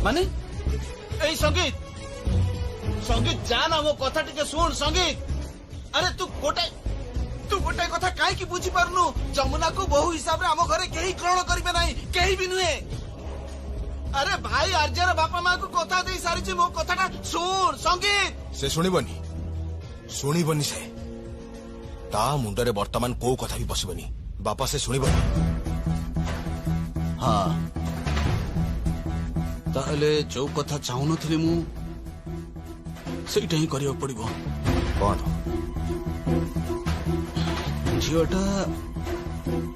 माने এই সঙ্গীত সঙ্গীত জানা মো কথা টিকে শুন সঙ্গীত আরে তু গোটাই কথা কাইকি বুঝি পারনু যমুনা কো বহু হিসাবে আম ঘরে কেহি গ্রহণ করিবে নাই কেহি বি নুহে আরে ভাই আর্যর বাপা মা কো কথা দেই সারিছি মো কথাটা শুন সঙ্গীত সে শুনিবনি সে তা মুন্ডরে বর্তমান কো কথা বি বসিবনি বাপা সে শুনিবনি হ্যাঁ তাহলে जो কথা চাহুনଥିଲି মু সেইটা হি করিବାକୁ পড়িব কোন ঝিওটা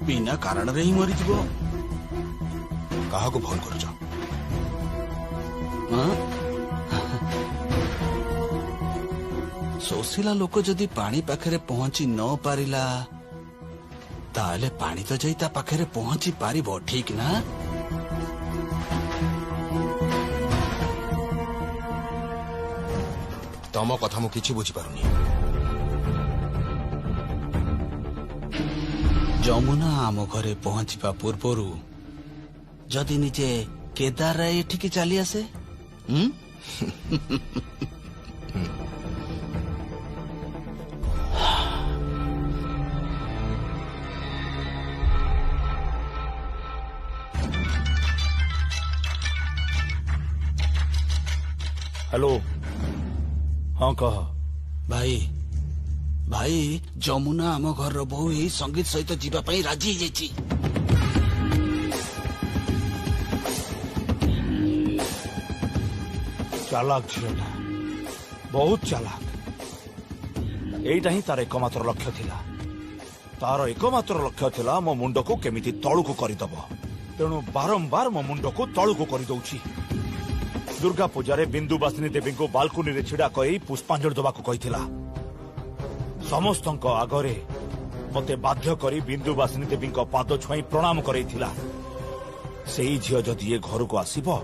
বিনা କାରଣରେ ହିଁ ମରିଯିବ କାହାକୁ ଫୋନ କରୁଛ ଶୋଷିଲା ଲୋକ ଯଦି ପାଣି ପାଖରେ ପହଞ୍ଚି ନ ପାରିଲା ତାହେଲେ ପାଣି ତ ଯାଇ ତା ପାଖରେ ପହଞ୍ଚି ପାରିବ ଠିକ ନା ତମ କଥା ମୁଁ କିଛି ବୁଝିପାରୁନି ଯମୁନା ଆମ ଘରେ ପହଞ୍ଚିବା ପୂର୍ବରୁ ଯଦି ନିଜେ କେଦାର ଏଠିକି ଚାଲି ଆସେ हेलो हाँ कह भाई भाई ଯମୁନା ଆମ ଘରର ବୋହୁ ଏଇ ସଙ୍ଗୀତ ସହିତ ଯିବା ପାଇଁ ରାଜି ହେଇଯାଇଛି चालाक झीलटा बहुत चालाक एटा ही तार एकमात्र लक्ष्य थिला तार एकमात्र लक्ष्य थिला मो मुंड को केमिति तळुको करिदब तेणु बारंबार मो मुंड को तळुको करि दउछि दुर्गा पूजा बिंदुवासिनी देवी को बालकुनी रे छिड़ा कई पुष्पांजलि दबाको कहिथिला समस्तक आगरे मते बाध्य करी बिंदुवासिनी देवी पाद छुई प्रणाम करैथिला सेई झियो जदि ए घर को आसीबो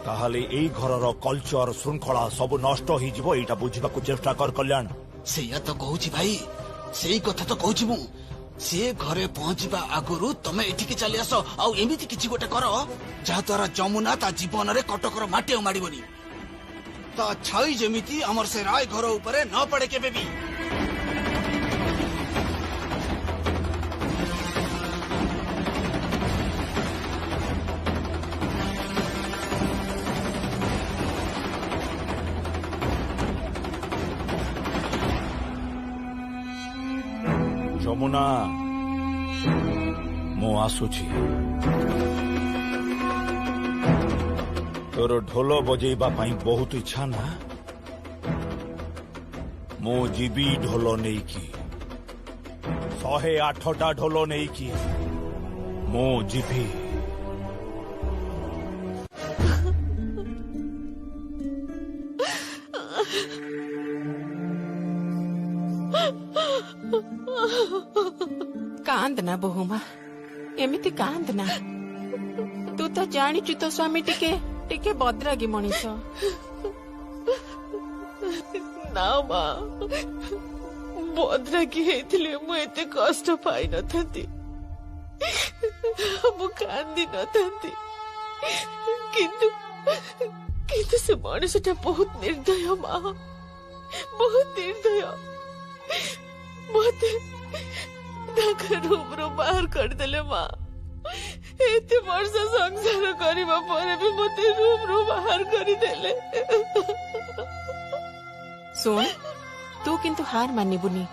ताहले एई घरर कल्चर श्रृंखला सब नष्ट होई जिवो एटा बुझिबाकू चेष्टा कर कल्याण सेया तो कहूची भाई सेई कथा तो कहूची मु से घरे पहुंचबा आगुरु तमे एठिके चली आस आ एमिति किछि गोटे कर जहा द्वारा যমুনা ता जीवन रे कटकर माटी माडिबनी ता छाई जेमिति हमर से राय घर ऊपर न पड़े केबे भी যমুনা मु आसुची तोर ढोल बजेबा पाई बहुत इच्छा ना मु जीबी ढोल नहीं की 108टा ढोल नहीं की मु जीबी कांदना बहुमा एमिति कांदना तू तो जानिचु तो स्वामी टिके टिके बदरागी मनीष ना मा बदरागी हेतिले मु एते कष्ट पाई नथंती मु कांदी नथंती किंतु किंतु से मनीषटा बहुत निर्दय मा बहुत निर्दय मते रूम रू बाहर करदेले माँ एते वर्ष संसार करिबा परे भी मते रूम रू बाहर करिदेले सुन तू किंतु हार मानिबुनी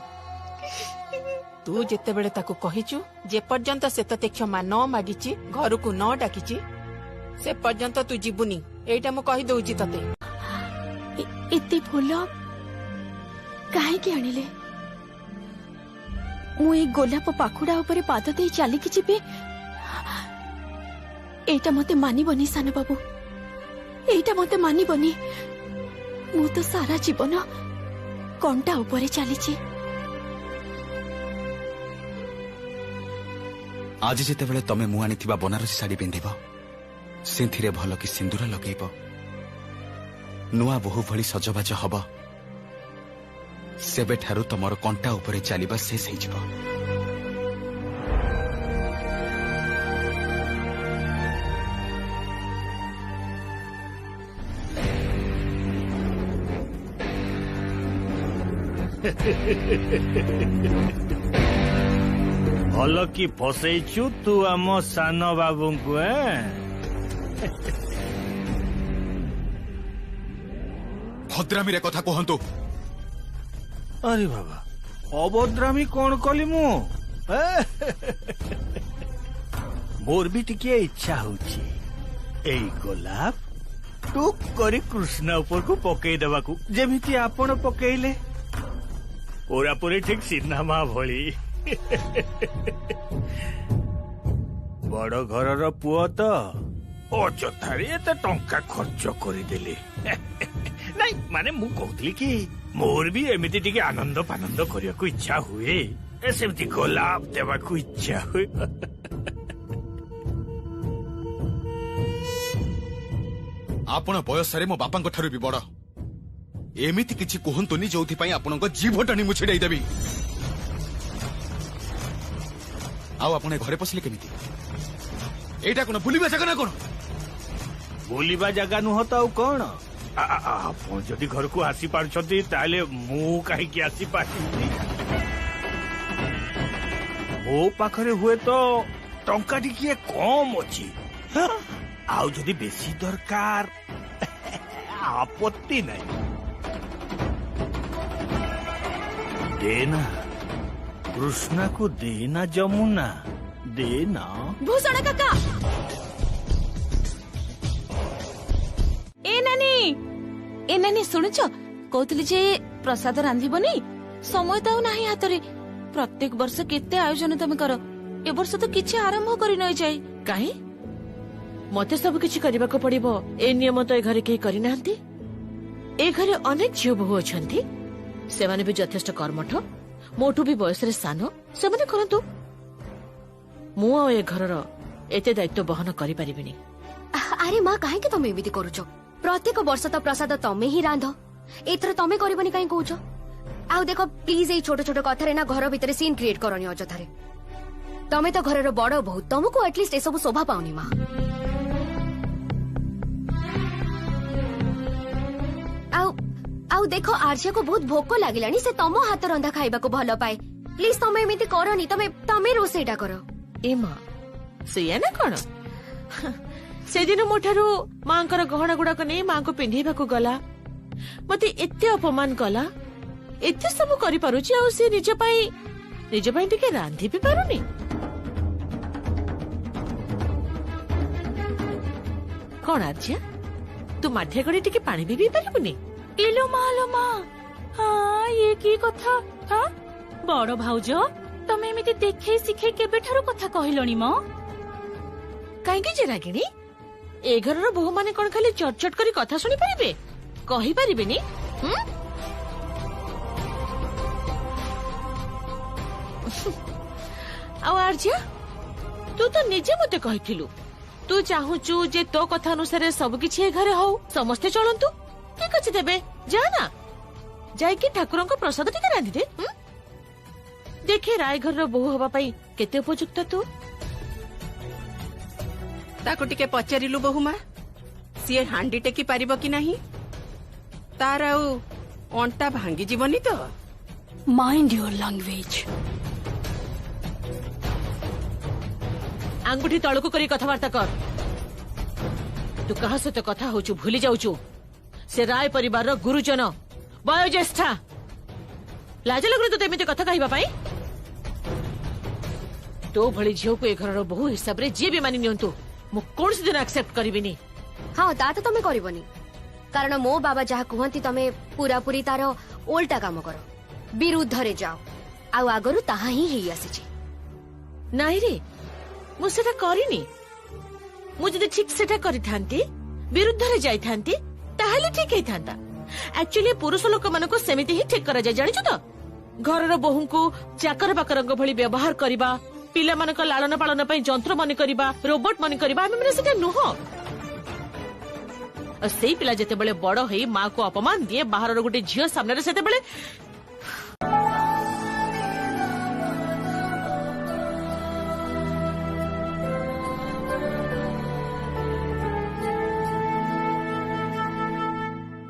तू जेते बेले ताकू कहिचु जे पर्यंत से तते क्षमा न मागिची घर को न डाकिची से पर्यंत तू जीबुनी एटा मु कहि दउची तते इति फूल काहे के आनिले मु ए गोलाप पाखुड़ा ऊपर पाद दे चली कि जीवे एटा मते मानिबनी सान बाबू एटा मते मानिबनी मु तो सारा जीवन कंटा ऊपर चली आज जिते बेले तमे मु आनी थिबा बनारसी साड़ी पिंधिबो सिंथिरे भलो कि सिंदूर लगेइबो नुआ बहु भली सजबाज हबो सेबे ठारू तमर कंटा ऊपर चलीबा शेष हो ଭଲ କି ଫସେଇଛୁ ତୁ ଆମ ସାନ ବାବୁଙ୍କୁ ଭଦ୍ରାମୀରେ କଥା କୁହନ୍ତୁ। ଆରେ ବାବା ଅଭଦ୍ରାମୀ କଣ କଲି ମୁଁ ମୋର ବି ଟିକେ ଇଚ୍ଛା ହଉଛି ଏଇ ଗୋଲାପ ଟୁକ୍ କରି କୃଷ୍ଣ ଉପରକୁ ପକେଇ ଦେବାକୁ ଯେମିତି ଆପଣ ପକେଇଲେ ପୁରାପୁରି ଠିକ ସିନେମା ଭଳି। ବଡ ଘରର ପୁଅ ତ ଅଯଥାରେ ଏତେ ଟଙ୍କା ଖର୍ଚ୍ଚ କରିଦେଲି। ନାଇଁ ମାନେ ମୁଁ କହୁଥିଲି କି ମୋର ବି ଏମିତି ଟିକେ ଆନନ୍ଦ ପାନନ୍ଦ କରିବାକୁ ଇଚ୍ଛା ହୁଏ, ସେମିତି ଗୋଲାପ ଦେବାକୁ ଇଚ୍ଛା ହୁଏ। ଆପଣ ବୟସରେ ମୋ ବାପାଙ୍କ ଠାରୁ ବି ବଡ। ଏମିତି କିଛି କୁହନ୍ତୁନି ଯୋଉଥିପାଇଁ ଆପଣଙ୍କ ଜିଭ ଟାଣି ମୁଁ ଛିଡେଇ ଦେବି। ଆଉ ଆପଣ ଏ ଘରେ ପଶିଲେ କେମିତି? ଏଇଟା କଣ ବୁଲିବା ଜାଗା ନା କଣ? ବୁଲିବା ଜାଗା ନୁହଁ ତ ଆଉ କଣ? ଆପଣ ଯଦି ଘରକୁ ଆସିପାରୁଛନ୍ତି ତାହେଲେ ମୁଁ କାହିଁକି ଆସିପାରିବି? ମୋ ପାଖରେ ହୁଏତ ଟଙ୍କା ଟିକିଏ କମ ଅଛି, ଆଉ ଯଦି ବେଶୀ ଦରକାର ଆପତ୍ତି ନାହିଁ। ଦେନା କୃଷ୍ଣାକୁ ଦେନା ଯମୁନା ଦେନା। ଭୂଷଣ କାକା ଏ ନାନୀ ଶୁଣୁଛ, କହୁଥିଲି ଯେ ପ୍ରସାଦ ରାନ୍ଧିବନି, ସମୟ ତ ଆଉ ନାହିଁ ହାତରେ। ପ୍ରତ୍ୟେକ ବର୍ଷ କେତେ ଆୟୋଜନ ତମେ କର, ଏ ବର୍ଷ ତ କିଛି ଆରମ୍ଭ କରି ନଯାଏ। କାହିଁ ମତେ ସବୁ କିଛି କରିବାକୁ ପଡିବ ଏ ନିୟମ ତ ଏ ଘରେ କେହି କରିନାହାନ୍ତି। ଏ ଘରେ ଅନେକ ଝିଅ ବୋହୂ ଅଛନ୍ତି, ସେମାନେ ବି ଯଥେଷ୍ଟ କର୍ମଠ, ମୋଠୁ ବି ବୟସରେ ସାନ, ସେମାନେ କରନ୍ତୁ। ମୁଁ ଆଉ ଏ ଘରର ଏତେ ଦାୟିତ୍ୱ ବହନ କରିପାରିବିନି। ଆରେ ମା କାହିଁକି ତମେ ଏମିତି କରୁଛ? ପ୍ରତ୍ୟେକ ବର୍ଷ ତ ପ୍ରସାଦ ତମେ ହିଁ ରାନ୍ଧ, ଏଥର ତମେ କରିବନି କାହିଁ କହୁଛ? ଆଉ ଦେଖ ପ୍ଲିଜ ଏଇ ଛୋଟ ଛୋଟ କଥାରେ ନା ଘର ଭିତରେ ସିନ୍ କ୍ରିଏଟ କରନି ଅଯଥାରେ। ତମେ ତ ଘରର ବଡ ବୋହୂ, ତମକୁ ଆଟଲିଷ୍ଟ ଏସବୁ ଶୋଭା ପାଉନି ମା। ଆଉ ଦେଖ ଆର୍ଯ୍ୟାକୁ ବହୁତ ଭୋକ ଲାଗିଲାଣି, ସେ ତମ ହାତ ରନ୍ଧା ଖାଇବାକୁ ଭଲ ପାଏ। ପ୍ଲିଜ ତମେ ଏମିତି କରନି, ତମେ ରୋଷେଇଟା କର। ଏ ମା ସେଇଆ ନା କଣ? ସେଦିନ ମୋ ଠାରୁ ମାଙ୍କର ଗହଣା ଗୁଡାକ ନେଇ ମାଙ୍କୁ ପିନ୍ଧେଇବାକୁ ଗଲା, ମତେ ଏତେ ଅପମାନ କଲା, ଏତେ ସବୁ କରିପାରୁଛି, ଆଉ ସେ ନିଜ ପାଇଁ ଟିକେ ରାନ୍ଧି ବି ପାରୁନି। କଣ ଆର୍ଯ୍ୟା ତୁ ମାଠିଆ ଗଡି ଟିକେ ପାଣି ବି ପିଇ ପାରିବୁନି? ଇଲୋ ମା ଇଏ କି କଥା? ବଡ ଭାଉଜ ତମେ ଏମିତି ଦେଖେଇ ଶିଖେଇ କେବେଠାରୁ କଥା କହିଲଣି ମ? କାହିଁକି ଯେ ରାଗିଣୀ, ଏ ଘରର ବୋହୂ ମାନେ କଣ ଖାଲି ଚଟଚଟ କରି କଥା ଶୁଣିପାରିବେ, କହିପାରିବେନି? ଆଉ ଆର୍ଯ୍ୟା ତୁ ତ ନିଜେ ମତେ କହିଥିଲୁ ତୁ ଚାହୁଁଛୁ ଯେ ତୋ କଥା ଅନୁସାରେ ସବୁକିଛି ଏ ଘରେ ହଉ, ସମସ୍ତେ ଚଳନ୍ତୁ। ଠିକ ଅଛି ତେବେ ଯା ନା, ଯାଇକି ଠାକୁରଙ୍କ ପ୍ରସାଦ ଟିକେ ରାନ୍ଧିଦେ। ଦେଖେ ରାୟ ଘରର ବୋହୂ ହବା ପାଇଁ କେତେ ଉପଯୁକ୍ତ ତୁ। ତାକୁ ଟିକେ ପଚାରିଲୁ ବୋହୁମା, ସିଏ ହାଣ୍ଡି ଟେକି ପାରିବ କି ନାହିଁ? ତାର ଆଉ ଅଣ୍ଟା ଭାଙ୍ଗିଯିବନି ତ? Mind your language. ଆଙ୍ଗୁଠି ତଳକୁ କରି କଥାବାର୍ତ୍ତା କର। ତୁ କାହା ସହିତ କଥା ହଉଛୁ ଭୁଲି ଯାଉଛୁ? ସେ ରାୟ ପରିବାରର ଗୁରୁଜନ, ବୟୋଜ୍ୟେଷ୍ଠା। ଲାଜ ଲାଗୁନି ତୋତେ ଏମିତି କଥା କହିବା ପାଇଁ? ତୋ ଭଳି ଝିଅକୁ ଏ ଘରର ବୋହୂ ହିସାବରେ ଯିଏ ବି ମାନି ନିଅନ୍ତୁ, ମୁଁ କୌଣସି ଦିନ ଆକ୍ସେପ୍ଟ କରିବିନି। ହଁ ତା ତ ତମେ କରିବନି, କାରଣ ମୋ ବାବା ଯାହା କୁହନ୍ତି ତମେ ପୁରାପୁରି ତାର ଓଲଟା କାମ କର, ବିରୁଦ୍ଧରେ ଯାଅ, ଆଉ ଆଗରୁ ତାହା ହିଁ ହେଇ ଆସିଛି। ନାଇଁ ରେ, ମୁଁ ସେଟା କରିନି। ମୁଁ ଯଦି ଠିକ ସେଟା କରିଥାନ୍ତି, ବିରୁଦ୍ଧରେ ଯାଇଥାନ୍ତି, ତାହେଲେ ଠିକ ହେଇଥାନ୍ତା। ଆକ୍ଚୁଆଲି ପୁରୁଷ ଲୋକମାନଙ୍କୁ ସେମିତି ହିଁ ଠିକ କରାଯାଏ, ଜାଣିଛୁ ତ? ଘରର ବୋହୂଙ୍କୁ ଚାକର ବାକରଙ୍କ ଭଳି ବ୍ୟବହାର କରିବା, ପିଲାମାନଙ୍କ ଲାଳନ ପାଳନ ପାଇଁ ଯନ୍ତ୍ର ମନେ କରିବା, ରୋବୋଟ ମନେ କରିବା, ଆମେ ମାନେ ସେଟା ନୁହଁ। ଆଉ ସେଇ ପିଲା ଯେତେବେଳେ ବଡ ହେଇ ମାକୁ ଅପମାନ ଦିଏ ବାହାରର ଗୋଟେ ଝିଅ ସାମ୍ନାରେ, ସେତେବେଳେ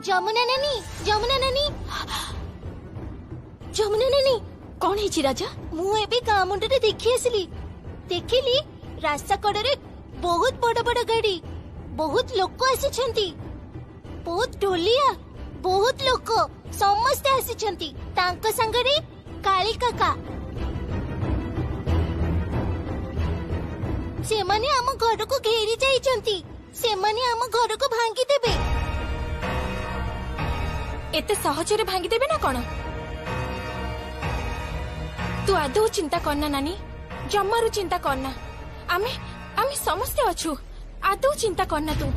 ଯମୁନା ନାନୀ ଯମୁନା ନାନୀ କଣ ହେଇଛି ରାଜା? ମୁଁ ଏବେ ଗାଁ ମୁଣ୍ଡରେ ଦେଖି ଆସିଲି। ଦେଖିଲି ରାସ୍ତା କଡରେ ବହୁତ ବଡ ବଡ ଗାଡି, ବହୁତ ଲୋକ ଆସିଛନ୍ତି, ବହୁତ ଢୋଲିଆ, ବହୁତ ଲୋକ ସମସ୍ତେ ଆସିଛନ୍ତି। ତାଙ୍କ ସାଙ୍ଗରେ କାଳି କାକା। ସେମାନେ ଆମ ଘରକୁ ଘେରି ଯାଇଛନ୍ତି। ସେମାନେ ଆମ ଘରକୁ ଭାଙ୍ଗିଦେବେ। ଏତେ ସହଜରେ ଭାଙ୍ଗିଦେବେ ନା କଣ? ତୁ ଆଦୌ ଚିନ୍ତା କରନା ନାନୀ, ଜମାରୁ ଚିନ୍ତା କରନା। ଆମେ ଆମେ ସମସ୍ତେ ଅଛୁ। ଆଦୌ ଚିନ୍ତା କରନା ତୁ।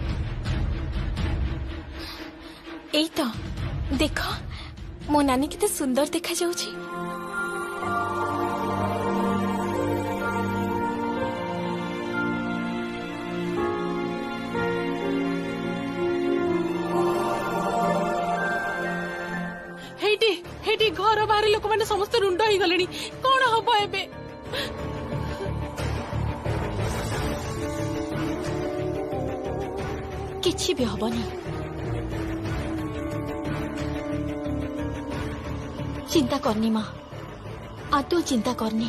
ଏଇ ତ ଦେଖ ମୋ ନାନୀ କେତେ ସୁନ୍ଦର ଦେଖାଯାଉଛି। ହେଇଟି ହେଇଟି ଘର ବାହାରେ ଲୋକମାନେ ସମସ୍ତେ ରୁଣ୍ଡ ହେଇଗଲେଣି। କଣ ହବ ଏବେ? କିଛି ବି ହବନି। ଚିନ୍ତା କରନି ମା, ଆଦୌ ଚିନ୍ତା କରନି।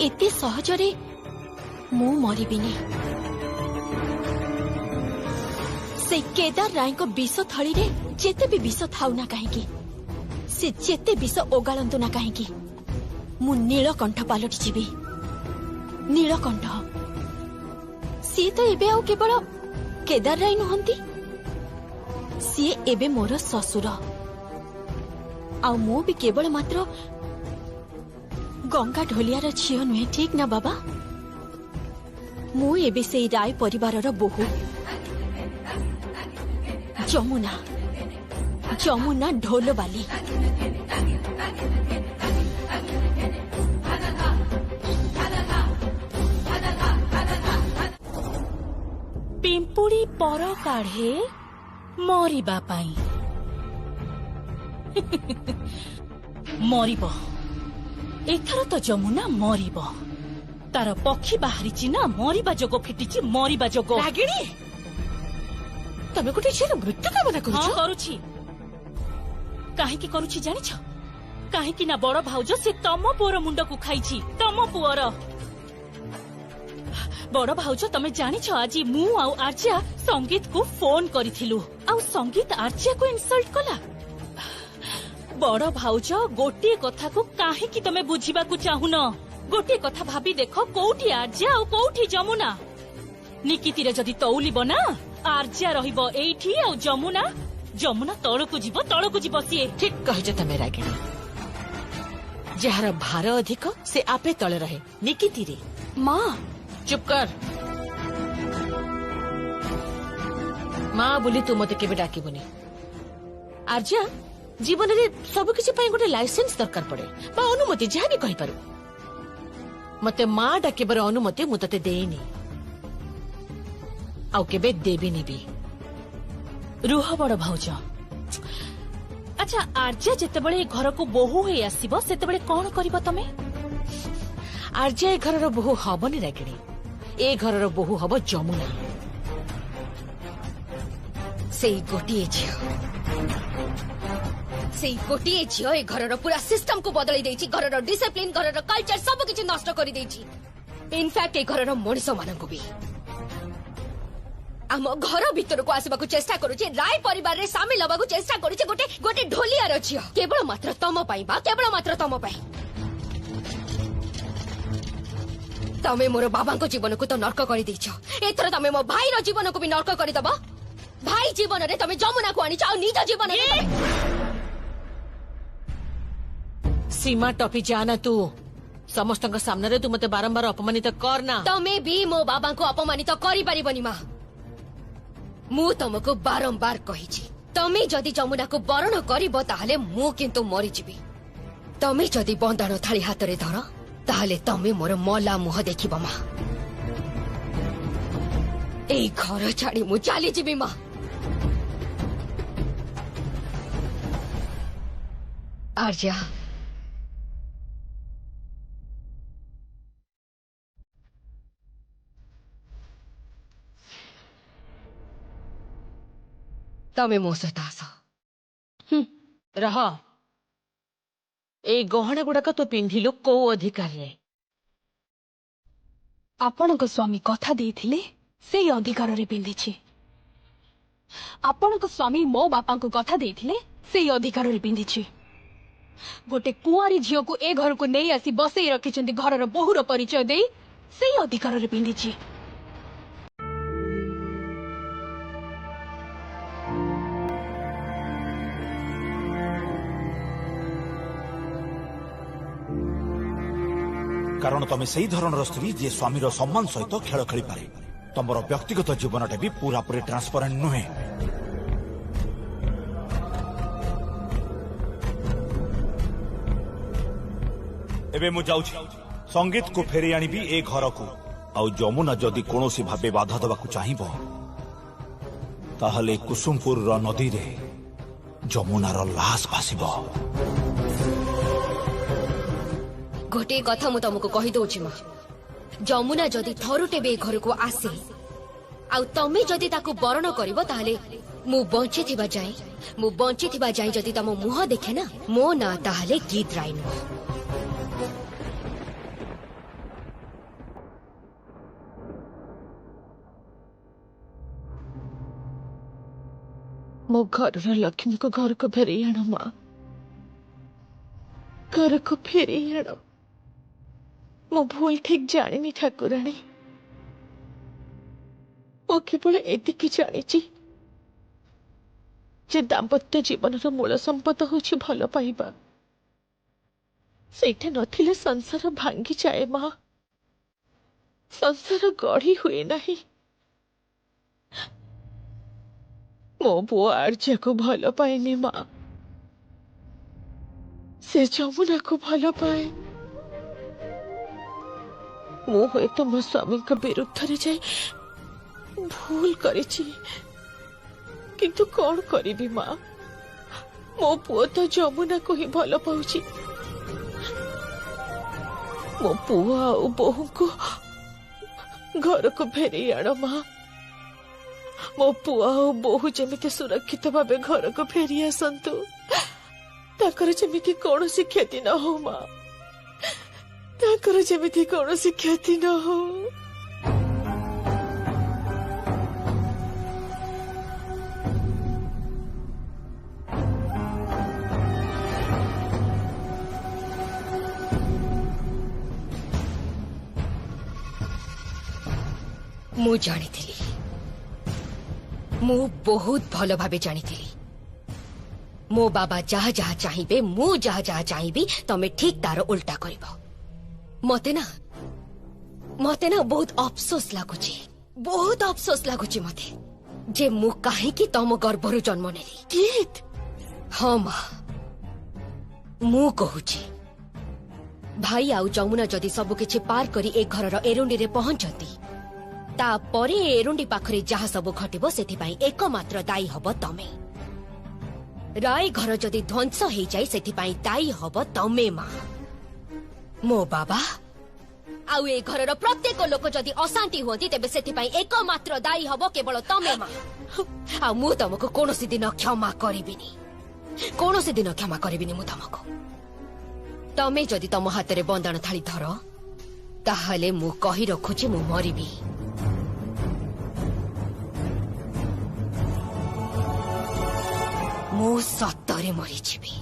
ଏତେ ସହଜରେ ମୁଁ ମରିବିନି। ସେ କେଦାର ରାୟଙ୍କ ବିଷ ଥଳିରେ ଯେତେ ବି ବିଷ ଥାଉ ନା କାହିଁକି, ସେ ଯେତେ ବିଷ ଓଗାଳନ୍ତୁ ନା କାହିଁକି, ମୁଁ ନୀଳକଣ୍ଠ ପାଲଟି ଯିବି। ନୀଳକଣ୍ଠ। ସିଏ ତ ଏବେ ଆଉ କେବଳ କେଦାର ରାୟ ନୁହନ୍ତି, ସିଏ ଏବେ ମୋର ଶ୍ୱଶୁର। ଆଉ ମୁଁ ବି କେବଳ ମାତ୍ର ଗଙ୍ଗା ଢୋଲିଆର ଝିଅ ନୁହେଁ, ଠିକ ନା ବାବା? ମୁଁ ଏବେ ସେଇ ରାୟ ପରିବାରର ବୋହୂ। ଯମୁନା, ଯମୁନା ଢୋଲବାଲି। ପିମ୍ପୁଡି ପର କାଢେ ମରିବା ପାଇଁ। ମରିବ ଏଥର ତ ଯମୁନା ମରିବ। ତାର ପକ୍ଷୀ ବାହାରିଛି ନା, ମରିବା ଯୋଗ ଫିଟିଛି, ମରିବା ଯୋଗ। ରାଗିଣୀ, ତମେ ଗୋଟେ ଝିଅର ମୃତ୍ୟୁ କାମନା କରୁଛ? ହଁ କରୁଛି। କାହିଁକି କରୁଛି ଜାଣିଛ? କାହିଁକି ନା ବଡ ଭାଉଜ ସେ ତମ ପୁଅର ମୁଣ୍ଡକୁ ଖାଇଛି, ତମ ପୁଅର। ବଡ ଭାଉଜ ତମେ ଜାଣିଛ, ଆଜି ମୁଁ ଆଉ ଆର୍ଯ୍ୟା ସଙ୍ଗୀତକୁ ଫୋନ କରିଥିଲୁ, ଆଉ ସଙ୍ଗୀତ ଆର୍ଯ୍ୟାକୁ ଇନସଲ୍ଟ କଲା। ବଡ ଭାଉଜ ଗୋଟିଏ କଥାକୁ କାହିଁକି ତମେ ବୁଝିବାକୁ ଚାହୁଁନ? ଗୋଟିଏ କଥା ଭାବି ଦେଖ, କୋଉଠି ଆର୍ଯ୍ୟା ଆଉ କୋଉଠି ଯମୁନା? ନିକିତିରେ ଯଦି ତଉଲିବ ନା, ଆର୍ଯ୍ୟା ରହିବ ଏଇଠି ଆଉ ଯମୁନା ଯମୁନା ତଳକୁ ଯିବ, ତଳକୁ ଯିବ ସିଏ। ଠିକ କହିଛ ତମେ ରାଗିଣୀ। ଯାହାର ଭାର ଅଧିକ ସେ ଆପେ ତଳେ ରହେ, ନିକିତିରେ। ମା, ଚୁପ କର। ମା ବୋଲି ତୁ ମତେ କେବେ ଡାକିବୁନି। ଆର୍ଯ୍ୟା, ଜୀବନରେ ସବୁକିଛି ପାଇଁ ଗୋଟେ ଲାଇସେନ୍ସ ଦରକାର ପଡେ, ବା ଅନୁମତି, ଯାହା ବି କହିପାରୁ। ମତେ ମା ଡାକିବାର ଅନୁମତି ମୁଁ ତତେ ଦେଇନି, ଆଉ କେବେ ଦେବିନି ବି। ରୁହ ବଡ ଭାଉଜ। ଆଚ୍ଛା, ଆର୍ଯ୍ୟା ଯେତେବେଳେ ଏ ଘରକୁ ବୋହୂ ହେଇ ଆସିବ, ସେତେବେଳେ କଣ କରିବ ତମେ? ଆର୍ଯ୍ୟା ଏ ଘରର ବୋହୂ ହବନି ରାଗିଣୀ। ଏ ଘରର ବୋହୂ ହବ ଯମୁନା। ସେଇ ଗୋଟିଏ ଝିଅ, ସେଇ ଗୋଟିଏ ଝିଅ ଏ ଘରର ପୁରା ସିଷ୍ଟମକୁ ବଦଳେଇ ଦେଇଛି। ଘରର ଡିସିପ୍ଲିନ, ଘରର କଲଚର ସବୁକିଛି ନଷ୍ଟ କରିଦେଇଛି। ଇନଫ୍ୟାକ୍ଟ ଏ ଘରର ମଣିଷ ମାନଙ୍କୁ ବି। ଆମ ଘର ଭିତରକୁ ଆସିବାକୁ ଚେଷ୍ଟା କରୁଛି, ରାୟ ପରିବାରରେ ସାମିଲ ହେବାକୁ ଚେଷ୍ଟା କରୁଛି ଗୋଟେ ଗୋଟେ ଢୋଲିଆର ଝିଅ, କେବଳ ମାତ୍ର ତମ ପାଇଁ ବା, କେବଳ ମାତ୍ର ତମ ପାଇଁ। ତମେ ମୋର ବାବାଙ୍କ ଜୀବନକୁ ତ ନର୍କ କରିଦେଇଛ, ଏଥର ତମେ ମୋ ଭାଇର ଜୀବନକୁ ବି ନର୍କ କରିଦବ। ଭାଇ ଜୀବନରେ ତମେ ଯମୁନାକୁ ଆଣିଛ, ଆଉ ନିଜ ଜୀବନରେ ସୀମା ଟପି ଯାନା ତୁ। ସମସ୍ତଙ୍କ ସାମ୍ନାରେ ତୁ ମତେ ବାରମ୍ବାର ଅପମାନିତ କରନା। ତମେ ବି ମୋ ବାବାଙ୍କୁ ଅପମାନିତ କରିପାରିବନି ମା। ମୁଁ ତମକୁ ବାରମ୍ବାର କହିଛି, ତମେ ଯଦି ଯମୁନାକୁ ବରଣ କରିବ ତାହେଲେ ମୁଁ କିନ୍ତୁ ମରିଯିବି। ତମେ ଯଦି ବନ୍ଦାଣ ଥାଳି ହାତରେ ଧର, ତାହେଲେ ତମେ ମୋର ମଲା ମୁହଁ ଦେଖିବ ମା। ଏଇ ଘର ଛାଡି ମୁଁ ଚାଲିଯିବି ମା। ଆର୍ଯ୍ୟା, ତମେ ମୋ ସହିତ ଆସ। ରହ। ଏଇ ଗହଣା ଗୁଡାକ ତୁ ପିନ୍ଧିଲୁ କୋଉ ଅଧିକାରରେ? ଆପଣଙ୍କ ସ୍ୱାମୀ କଥା ଦେଇଥିଲେ ସେଇ ଅଧିକାରରେ ପିନ୍ଧିଛି। ଆପଣଙ୍କ ସ୍ୱାମୀ ମୋ ବାପାଙ୍କୁ କଥା ଦେଇଥିଲେ ସେଇ ଅଧିକାରରେ ପିନ୍ଧିଛି। ଗୋଟେ କୁଆଁରୀ ଝିଅକୁ ଏ ଘରକୁ ନେଇ ଆସି ବସେଇ ରଖିଛନ୍ତି ଘରର ବୋହୂର ପରିଚୟ ଦେଇ, ସେଇ ଅଧିକାରରେ ପିନ୍ଧିଛି। କାରଣ ତମେ ସେଇ ଧରଣର ସ୍ତ୍ରୀ ଯିଏ ସ୍ୱାମୀର ସମ୍ମାନ ସହିତ ଖେଳ ଖେଳିପାରେ। ତମର ବ୍ୟକ୍ତିଗତ ଜୀବନଟା ବି ପୁରାପୁରି ଟ୍ରାନ୍ସପାରେଣ୍ଟ ନୁହେଁ। ଏବେ ମୁଁ ଯାଉଛି, ସଙ୍ଗୀତକୁ ଫେରି ଆଣିବି ଏ ଘରକୁ। ଆଉ ଯମୁନା ଯଦି କୌଣସି ଭାବେ ବାଧା ଦେବାକୁ ଚାହିଁବ, ତାହେଲେ କୁସୁମପୁରର ନଦୀରେ ଯମୁନାର ଲାଶ ଭାସିବ। ଗୋଟିଏ କଥା ମୁଁ ତମକୁ କହିଦଉଛି ମା, ଯମୁନା ଯଦି ଥରୁଟେ ବି ଏ ଘରକୁ ଆସେ ଆଉ ତମେ ଯଦି ତାକୁ ବରଣ କରିବ, ତାହେଲେ ମୁଁ ବଞ୍ଚିଥିବା ଯାଏଁ ଯଦି ତମ ମୁହଁ ଦେଖେ ନା, ମୋ ନାଁ ତାହେଲେ ଗୀତ ରାୟ ନୁହଁ। ମୋ ଘରର ଲକ୍ଷ୍ମୀକୁ ଘରକୁ ଫେରେଇ ଆଣ ମା, ଘରକୁ ଫେରେଇ ଆଣ। ମୁଁ ଭୁଲ ଠିକ ଜାଣିନି ଠାକୁରାଣୀ, ମୁଁ କେବଳ ଏତିକି ଜାଣିଛି ଯେ ଦାମ୍ପତ୍ୟ ଜୀବନର ମୂଳ ସମ୍ପଦ ହେଉଛି ଭଲ ପାଇବା। ସେଇଟା ନଥିଲେ ସଂସାର ଭାଙ୍ଗିଯାଏ ମା, ସଂସାର ଗଢି ହୁଏ ନାହିଁ। ମୋ ପୁଅ ଆର୍ଯ୍ୟାକୁ ଭଲ ପାଏନି ମା, ସେ ଯମୁନାକୁ ଭଲ ପାଏ। ମୁଁ ହୁଏତ ମୋ ସ୍ୱାମୀଙ୍କ ବିରୁଦ୍ଧରେ ଯାଇ ଭୁଲ କରିଛି, କିନ୍ତୁ କଣ କରିବି ମା, ମୋ ପୁଅ ତ ଯମୁନାକୁ ହିଁ ଭଲ ପାଉଛି। ମୋ ପୁଅ ଆଉ ବୋହୂଙ୍କୁ ଘରକୁ ଫେରେଇ ଆଣ ମା। ମୋ ପୁଅ ଆଉ ବୋହୂ ଯେମିତି ସୁରକ୍ଷିତ ଭାବେ ଘରକୁ ଫେରି ଆସନ୍ତୁ, ତାଙ୍କର ଯେମିତି କୌଣସି କ୍ଷତି ନ ହଉ ମା, ତାଙ୍କର ଯେମିତି କୌଣସି କ୍ଷତି ନ ହଉ। ମୁଁ ଜାଣିଥିଲି, ମୁଁ ବହୁତ ଭଲ ଭାବେ ଜାଣିଥିଲି, ମୋ ବାବା ଯାହା ଯାହା ଚାହିଁବେ, ମୁଁ ଯାହା ଯାହା ଚାହିଁବି, ତମେ ଠିକ ତାର ଉଲ୍ଟା କରିବ। ମତେ ନା ବହୁତ ଅଫସୋସ ଲାଗୁଛି, ବହୁତ ଅଫସୋସ ଲାଗୁଛି ମତେ ଯେ ମୁଁ କାହିଁକି ତମ ଗର୍ଭରୁ ଜନ୍ମ ନେଲି। ଗୀତ, ହଁ ମା, ମୁଁ କହୁଛି, ଭାଇ ଆଉ ଯମୁନା ଯଦି ସବୁକିଛି ପାର କରି ଏ ଘରର ଏରୁଣ୍ଡିରେ ପହଞ୍ଚନ୍ତି, ତାପରେ ଏରୁଣ୍ଡି ପାଖରେ ଯାହା ସବୁ ଘଟିବ ସେଥିପାଇଁ ଏକମାତ୍ର ଦାୟୀ ହବ ତମେ। ରାୟ ଘର ଯଦି ଧ୍ୱଂସ ହେଇଯାଏ, ସେଥିପାଇଁ ଦାୟୀ ହବ ତମେ ମା। ମୋ ବାବା ଆଉ ଏ ଘରର ପ୍ରତ୍ୟେକ ଲୋକ ଯଦି ଅଶାନ୍ତି ହୁଅନ୍ତି, ତେବେ ସେଥିପାଇଁ ଏକମାତ୍ର ଦାୟୀ ହବ କେବଳ ତମେ ମା। ଆଉ ମୁଁ ତମକୁ କୌଣସି ଦିନ କ୍ଷମା କରିବିନି, କୌଣସି ଦିନ କ୍ଷମା କରିବିନି ମୁଁ ତମକୁ। ତମେ ଯଦି ତମ ହାତରେ ବନ୍ଦାଣ ଥାଳି ଧର, ତାହେଲେ ମୁଁ କହି ରଖୁଛି, ମୁଁ ମରିବି। ମୁଁ ସତରେ ମରିଯିବି,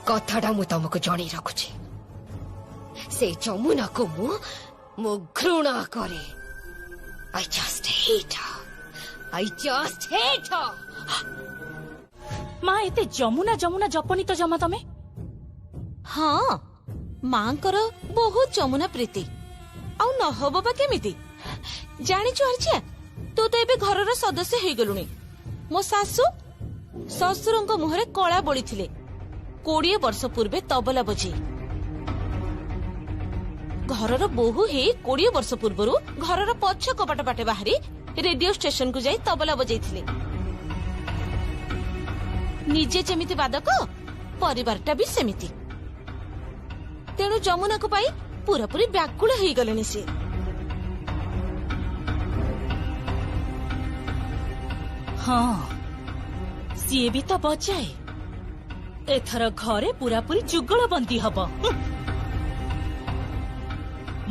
କଥାଟା ମୁଁ ତମକୁ ଜଣେଇ ରଖୁଛି। ସେ ଯମୁନାକୁ ମୁଁ ଘୃଣା କରେ। I just hate her. ମା ଏତେ ଯମୁନା ଯମୁନା ଜପନି ତ ଜମା ତମେ। ହଁ, ମାଙ୍କର ବହୁତ ଯମୁନା ପ୍ରୀତି, ଆଉ ନହବ ବା କେମିତି? ଜାଣିଛୁ ଆର୍ଯ୍ୟା, ତୁ ତ ଏବେ ଘରର ସଦସ୍ୟ ହେଇଗଲୁଣି। ମୋ ଶାଶୁ ଶ୍ୱଶୁରଙ୍କ ମୁହଁରେ କଳା ବୋଳିଥିଲେ 20 ବର୍ଷ ପୂର୍ବେ ତବଲା ବଜେଇ। ଘରର ବୋହୂ ହେଇ 20 ବର୍ଷ ପୂର୍ବରୁ ଘରର ପଛ କବାଟ ବାଟେ ବାହାରି ରେଡିଓ ଷ୍ଟେସନକୁ ଯାଇ ତବଲା ବଜେଇଥିଲେ। ନିଜେ ଯେମିତି ବାଦକ, ପରିବାରଟା ବି ସେମିତି। ତେଣୁ ଯମୁନାକୁ ପାଇ ପୁରାପୁରି ବ୍ୟାକୁଳ ହେଇଗଲେଣି ସେ। ହଁ, ସିଏ ବି ତ ବଜାଏ, एथर घरे पूरापूरी जुगलबंदी हब।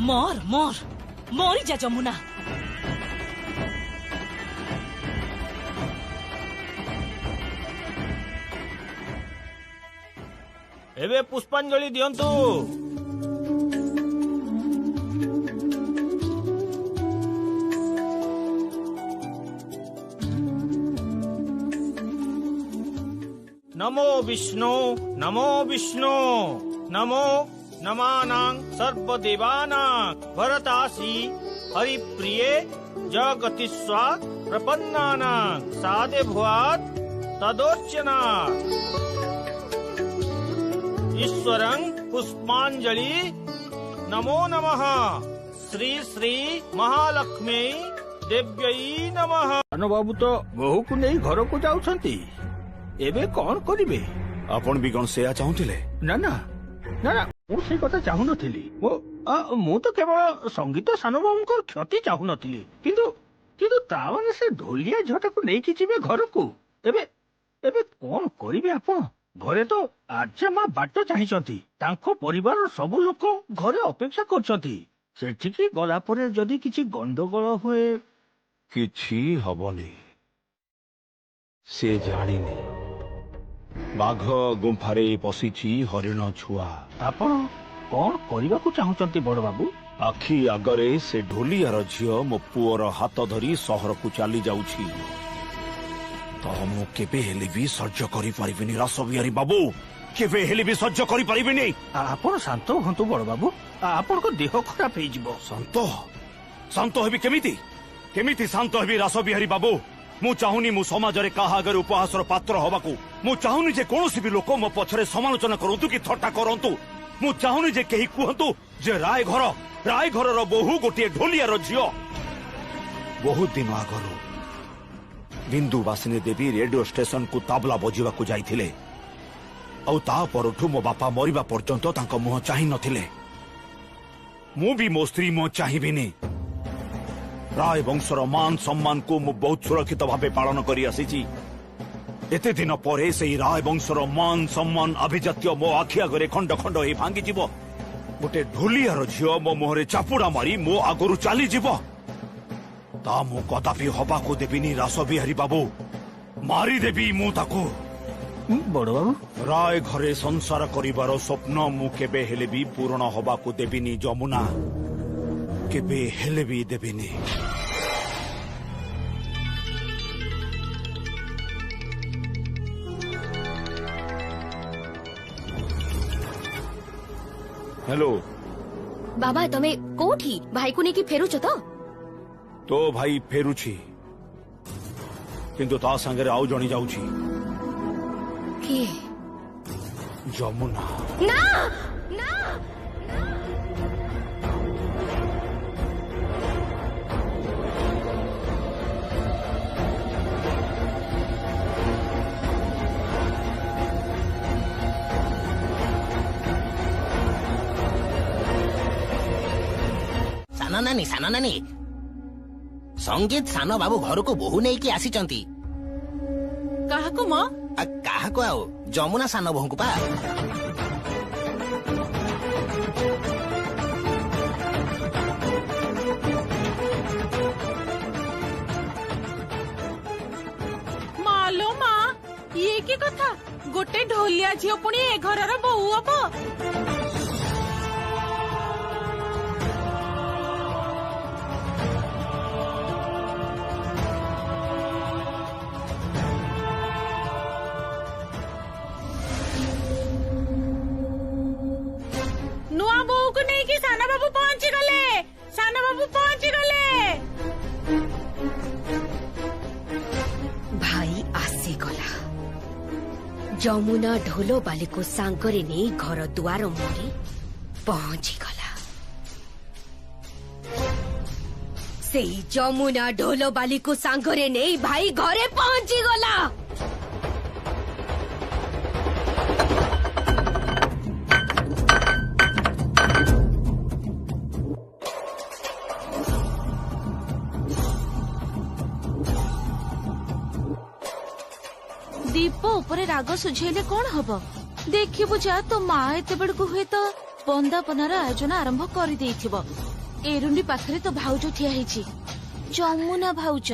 मर मर मरी जा जमुना। एबे पुष्पांजलि दियंतु। नमो विष्णु नमो विष्णु नमो नमानां सर्वदेवानां भरतासी हरिप्रिये जगतिस्वा प्रपन्नानां सादे भुआत् तदोच्यना ईश्वरं पुष्पांजलि नमो नमः श्री श्री महालक्ष्मी देव्यै नमः। बाबू तो बहु को नहीं घर को जाउछंती, एबे कौन करिवे? आपण भी कौन सेया चाहुथिले? ना ना ना ना मु से कथा चाहू नथिली। मु तो केवल संगीत सानबाबूंकर क्षति चाहू नथिली, किंतु किंतु तावन से ढोलिया झटा को नहीं कि जीवे घर को। एबे एबे कौन करिवे आपण? घरे तो आर्या माँ बाट चाहिए, परिवार सब लोक घरे अपेक्षा करछंती। सेठिकी गला परे जदि किछि गंडगोल हुए किछि हबनी, से जानिनी बाघ गुंफारे पशिछि हरिण छुआ। आपण कौन करबा को चाहुचंती बड़ बाबू? आखि आगरे से ढोलियार झियो मो पुअर हाथ धरी सहर को चली जाउछि, तो मु केबे हेले भी सह्य करि परिबिनी। रासबिहारी बाबू केबे हेले भी सह्य करि परिबिनी। आपण शांत हंतु बड़ बाबू, आपण को देह खराब हे जिवो। शांत शांत हेबी केमिति केमिति शांत हेबी रासबिहारी बाबू? मु चाहुनी मु समाज रे काहा आगरे उपहासर पात्र होबाकू। मु चाहुनी जे कोनोसी भी लोक मो पछरे समालोचना करंतु कि थट्टा करंतु। मु चाहुनी जे केही कुहंतु जे राय घर रो बहु गोटे ढोलियार झियो। बहुत दिन आगरो बिंदुवासिनी देवी रेडियो स्टेशन को ताबला बजिबा को जाइथिले, औ ता परठु मो बापा मरिबा पर्यंत तांको मुह चाहि नथिले। मु भी मो स्त्री मुह चाहिबिनी। राय वंशर मान सम्मान को मु बहुत सुरक्षित भावे पालन करी आसीची। एते दिन परे सेही राय वंशर मान सम्मान अभिजात्य मो आखि आगरे खंड खंड हे भांगी जीव। गोटे ढोलियार झियो मो मुहरे चापुड़ा मारी मो आगरु चाली जीव, ता मु कदापि हबाको देबिनी। रासबिहारी बाबू मारी देबी मु ताको। बड़ बाबू राय घरे संसार करिबार स्वप्न मु केबे हेले भी पूर्ण हबाको देबिनी जमुना, केबे हेले भी देबिनी। हेलो बाबा तमे कोठी भाई को नेकी फेरुछ तो भाई फेरुछि, किंतु ता संगे आउ जणी जाउछि। किए? जमुना। ना ना साना नानी संगीत सान बाबू घर को बहु नहीं कि आसीचंती। काहाको म? काहाको आओ जमुना सान बहु को पा। मालो मा ये की कथा? गोटे ढोलिया झियो पुणी ए घरर बहु हबो? जमुना ढोलो बाली को सांगरे नहीं घर दुआर मुड़ी पहुंची गला। से जमुना ढोलो बाली को सांगरे नहीं भाई घरे पहुंची गला। दीप उपरे राग सुझेले कौन हब? देखिबु जा तो माँ एते बेड़कू हुए तो बंदापनार आयोजन आरंभ कर देइथिबो। एरुंडी पाखरे तो भाउज ठिया ହେଇଛି, ଯମୁନା भाउज।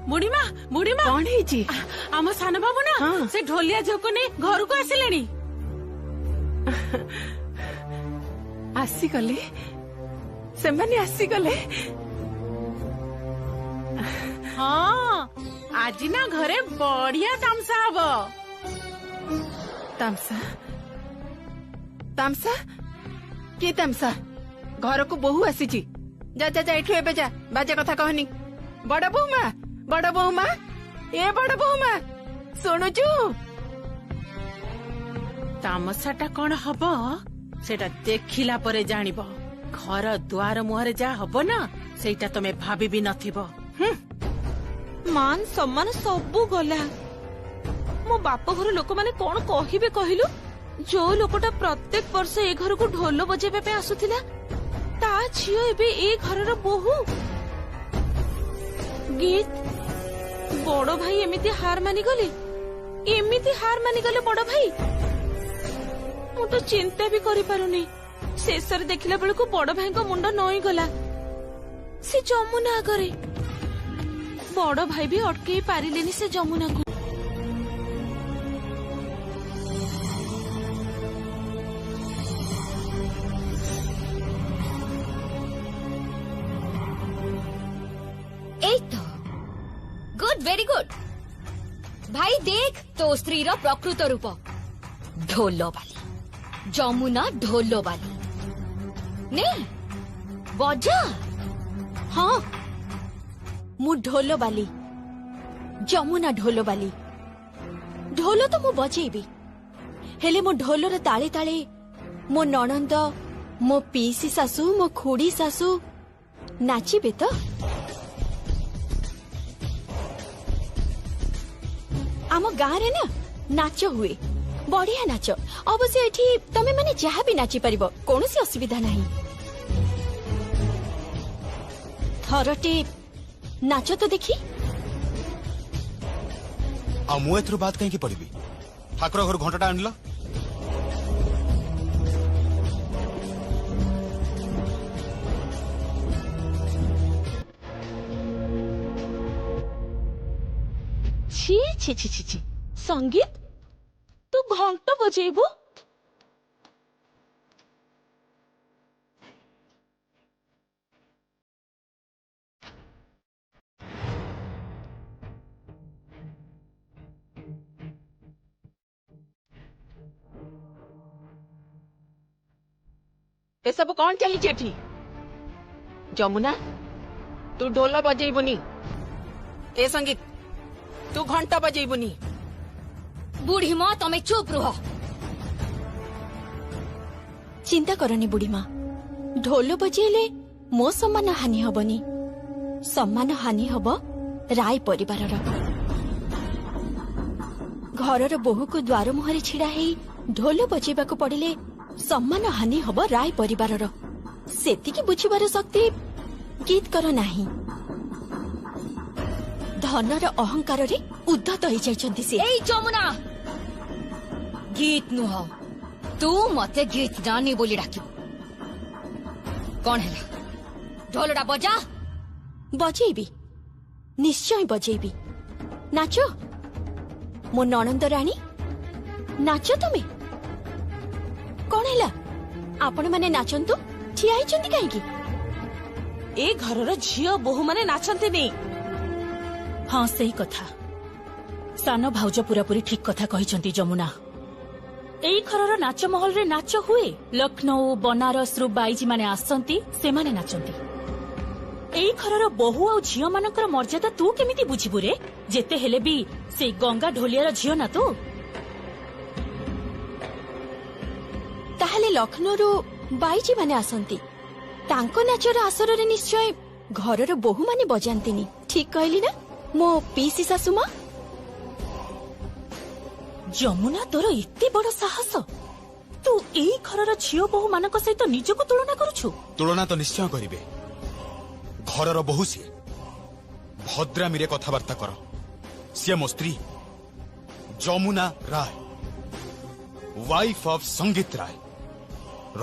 बुढ़ीमा बुढ़ीमा कौन ହେଇଛି? आम सान बाबू ना हाँ। से ढोलिया झोक ने घर को आसिलेनी। ଆସିଗଲେ ସେମାନେ ଆସିଗଲେ। हाँ आज ना घरे बढ़िया तामसा हब। ତାମସା ତାମସା କିଏ ତାମସା? ଘରକୁ ବୋହୂ ଆସିଛି। ଯା ଯା ଯା ଏଠୁ ଏବେ ଯା, ବାଜେ କଥା କହନି। ବଡ ବୋହୂମା, ବଡ ବୋହୂମା, ଏ ବଡ ବୋହୂମା ଶୁଣୁଛୁ? तामसाटा कौन हब सेटा देखिला परे जानिब। घर द्वार मुहरे जा हब ना सेटा तमे भाबी भी नथिबो। मान सम्मान सबू गला। मो बाप घर लोक माने कौन कहिबे कहिलु? जो लोकटा प्रत्येक वर्ष ए घर को ढोल बजेबे पे आसुथिला ता झियो एबे ए घरर बोहू। गीत बड़ भाई एमिति हार मानि गले, एमिति हार मानि गले बड़ भाई। मु तो चिंता भी करि पारुनी। शेषर देखिला बेलको बड़ भाई को मुंड नई गला से जमुना आगरे। बड़ भाई भी अटके पारिलेनी से जमुना को। এই তো গুড, ভেরি গুড। ভাই দেখ তো স্ত্রীর প্রকৃত রূপ। ঢোলবালি, যমুনা ঢোলবালি। নে বজা। ହଁ ମୁଁ ଢୋଲ ବାଲି, ଯମୁନା ଢୋଲ ବାଲି। ଢୋଲ ତ ମୁଁ ବଜେଇବି, ହେଲେ ମୋ ଢୋଲର ତାଳେ ତାଳେ ମୋ ନଣନ୍ଦ, ମୋ ପିଇସି ଶାଶୁ, ମୋ ଖୁଡି ଶାଶୁ ନାଚିବେ ତ? ଆମ ଗାଁରେ ନା ନାଚ ହୁଏ, ବଢିଆ ନାଚ। ଅବଶ୍ୟ ଏଠି ତମେ ମାନେ ଯାହା ବି ନାଚି ପାରିବ, କୌଣସି ଅସୁବିଧା ନାହିଁ। ଥରଟେ ନାଚ ତ ଦେଖି। ଆଉ ମୁଁ ଏଥିରୁ ବାଦ କାହିଁକି ପଡିବି? ଠାକୁର ଘରୁ ଘଣ୍ଟାଟା ଆଣିଲ। छी छी छी छी छी संगीत तू घंट बजेबू? ଏସବୁ କଣ ଚାଲିଛି ଏଠି? ଯମୁନା ତୁ ଢୋଲ ବଜେଇବୁନି। ଏ ସଙ୍ଗୀତ ତୁ ଘଣ୍ଟ ବଜେଇବୁନି। বুড়ি মা তুমি চুপ রুহ। চিন্তা করনি বুড়ি মা, ঢোল বজেইলে ମୋ ସମ୍ମାନ ହାନି ହବନି, ସମ୍ମାନ ହାନି ହବ ରାୟ ପରିବାରର। ଘରର ବୋହୂକୁ ଦ୍ୱାର ମୁହଁରେ ଛିଡା ହେଇ ଢୋଲ ବଜେଇବାକୁ ପଡିଲେ ସମ୍ମାନ ହାନି ହବ ରାୟ ପରିବାରର। ସେତିକି ବୁଝିବାର ଶକ୍ତି ଗୀତକର ନାହିଁ। ଧନର ଅହଙ୍କାରରେ ଉଦ୍ଧତ ହେଇଯାଇଛନ୍ତି ସେ। এই যমুনা গীত নুহ, তু মতে গীত জানি বলি ডাকিব। কଣ ହେଲା? ঢোলটা বজা। ବଜେଇବି, ନିଶ୍ଚୟ ବଜେଇବି। ନାଚ ମୋ ନଣନ୍ଦ ରାଣୀ, ନାଚ ତମେ। କଣ ହେଲା? ଆପଣମାନେ ନାଚନ୍ତୁ, ଠିଆ ହେଇଛନ୍ତି କାହିଁକି? ए घरर झियो बोहू माने नाचंती। हाँ सही कथा, सान भाउज पूरापूरी ठीक कथा कहिसंती। जमुना ଏଇ ଘରର ନାଚ ମହଲରେ ନାଚ ହୁଏ। ଲକ୍ଷ୍ନୌ ବନାରସରୁ ବାଇଜି ମାନେ ଆସନ୍ତି, ସେମାନେ ନାଚନ୍ତି। ଏଇ ଘରର ବୋହୂ ଆଉ ଝିଅ ମାନଙ୍କର ମର୍ଯ୍ୟାଦା ତୁ କେମିତି ବୁଝିବୁ ରେ? ଯେତେ ହେଲେ ବି ସେଇ ଗଙ୍ଗା ଢୋଲିଆର ଝିଅ ନା ତୁ। ତାହେଲେ ଲକ୍ଷ୍ନୌରୁ ବାଇଜି ମାନେ ଆସନ୍ତି, ତାଙ୍କ ନାଚର ଆସରରେ ନିଶ୍ଚୟ ଘରର ବୋହୂ ମାନେ ବଜାନ୍ତିନି। ଠିକ କହିଲି ନା ମୋ ପିଇସି ଶାଶୁମା? ଯମୁନା, ତୋର ଏତେ ବଡ ସାହସ! ତୁ ଏଇ ଘରର ଝିଅ ବୋହୂ ମାନଙ୍କ ସହିତ ନିଜକୁ ତୁଳନା କରୁଛୁ? ତୁଳନା ତ ନିଶ୍ଚୟ କରିବେ। ଘରର ବୋହୂ ସିଏ। ଭଦ୍ରାମୀରେ କଥାବାର୍ତ୍ତା କର। ସିଏ ମୋ ସ୍ତ୍ରୀ ଯମୁନା ରାୟ, wife of Sangeet Ray.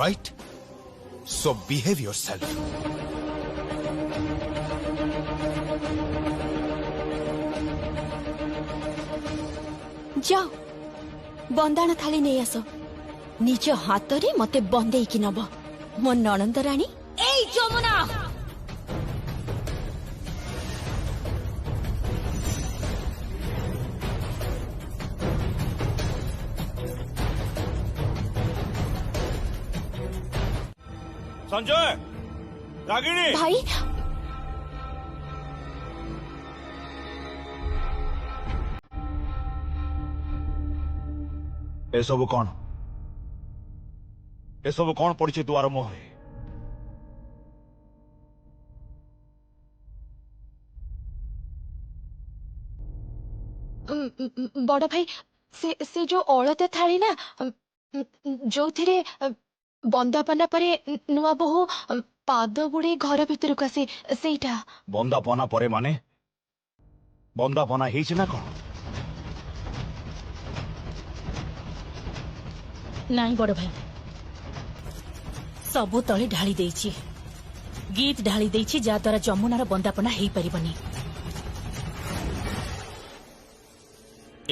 Right? So behave yourself. ଯାଅ ବନ୍ଦାଣ ଥାଳି ନେଇ ଆସ, ନିଜ ହାତରେ ମତେ ବନ୍ଦେଇକି ନବ ମୋ ନଣନ୍ଦ ରାଣୀ। ଏଇ ଯମୁନା, ସଞ୍ଜୟ, ରାଗିଣୀ, ଭାଇ ଏସବୁ କଣ? ଏସବୁ କଣ ପଡିଛି ଦୁଆର ମୁହଁରେ? ବଡ ଭାଇ, ସେ ଯୋଉ ଅଳତା ଥାଳି ନା, ଯୋଉଥିରେ ବନ୍ଦାପନା ପରେ ନୂଆ ବୋହୂ ପାଦ ବୁଡେଇ ଘର ଭିତରକୁ ଆସେ, ସେଇଟା। ବନ୍ଦାପନା ପରେ ମାନେ? ବନ୍ଦାପନା ହେଇଛି ନା କଣ? ନାଇଁ ବଡ ଭାଇ, ସବୁ ତଳେ ଢାଳି ଦେଇଛି। ଗୀତ ଢାଳି ଦେଇଛି, ଯାହାଦ୍ୱାରା ଯମୁନାର ବନ୍ଦାପନା ହେଇପାରିବନି।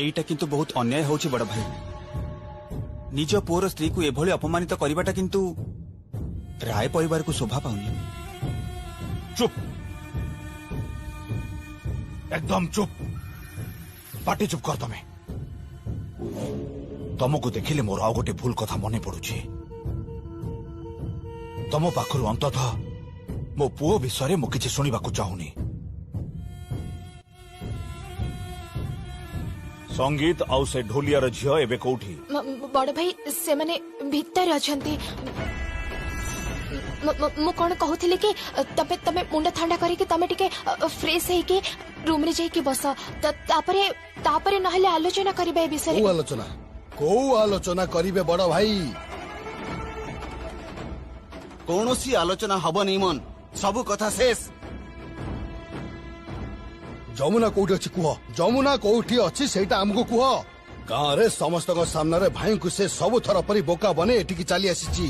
ଏଇଟା କିନ୍ତୁ ବହୁତ ଅନ୍ୟାୟ ହେଉଛି ବଡ ଭାଇ। ନିଜ ପୁଅର ସ୍ତ୍ରୀକୁ ଏଭଳି ଅପମାନିତ କରିବାଟା କିନ୍ତୁ ରାୟ ପରିବାରକୁ ଶୋଭା ପାଉନି। ଚୁପ୍, ଏକଦମ ଚୁପ୍, ପାଟି ଚୁପ୍ କର ତମେ। ତମକୁ ଦେଖିଲେ ମୋର ଆଉ ଗୋଟେ ଭୁଲ କଥା ମନେ ପଡୁଛି। ତମ ପାଖରୁ ଅନ୍ତତଃ ମୋ ପୁଅ ବିଷୟରେ ମୁଁ କିଛି ଶୁଣିବାକୁ ଚାହୁଁନି। ସଙ୍ଗୀତ ଆଉ ସେ ଢୋଲିଆର ଝିଅ ଏବେ କୋଉଠି? ବଡ ଭାଇ, ସେମାନେ ଭିତରେ ଅଛନ୍ତି। ମୁଁ କଣ କହୁଥିଲି କି, ତମେ ମୁଣ୍ଡ ଥଣ୍ଡା କରିକି ତମେ ଟିକେ ଫ୍ରେଶ ହେଇକି ରୁମରେ ଯାଇକି ବସ, ତାପରେ ନହେଲେ ଆଲୋଚନା କରିବା ଏ ବିଷୟରେ। କୋଉ ଆଲୋଚନା କରିବେ ବଡ ଭାଇ? କୌଣସି ଆଲୋଚନା ହବନି ମନ, ସବୁ କଥା ଶେଷ। ଯମୁନା କୋଉଠି ଅଛି କୁହ? ଯମୁନା କୋଉଠି ଅଛି ସେଇଟା ଆମକୁ କୁହ। ଗାଁରେ ସମସ୍ତଙ୍କ ସାମ୍ନାରେ ଭାଇଙ୍କୁ ସେ ସବୁ ଥର ପରି ବୋକା ବନେ ଏଠିକି ଚାଲି ଆସିଛି।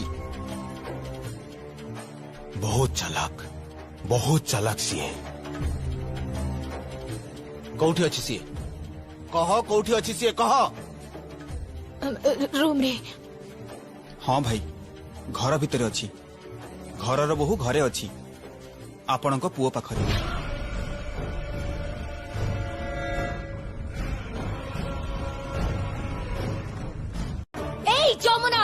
ବହୁତ ଚାଲାକ ସିଏ। କୋଉଠି ଅଛି ସିଏ? କହ, କୋଉଠି ଅଛି ସିଏ କହ। ରୁମରେ। ହଁ ଭାଇ, ଘର ଭିତରେ ଅଛି। ଘରର ବୋହୂ ଘରେ ଅଛି, ଆପଣଙ୍କ ପୁଅ ପାଖରେ। ଏଇ Yamuna,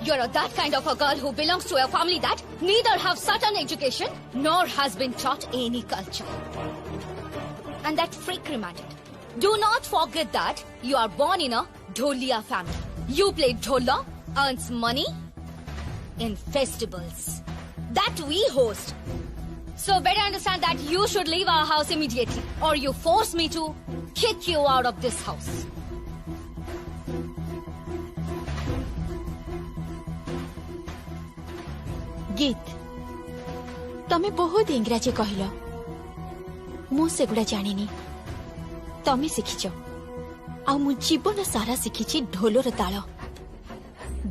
you're that kind of a girl who belongs to a family that neither have certain education nor has been taught any culture. And that freak reminded, do not forget that you are born in a Dholia family. You play Dhola, earns money in festivals that we host. So better understand that you should leave our house immediately, or you force me to kick you out of this house. ଗୀତ, ତମେ ବହୁତ ଇଂରାଜୀ କହିଲ, ମୁଁ ସେଗୁଡା ଜାଣିନି। ତମେ ଶିଖିଛ, ଆଉ ମୁଁ ଜୀବନ ସାରା ଶିଖିଛି ଢୋଲର ତାଳ।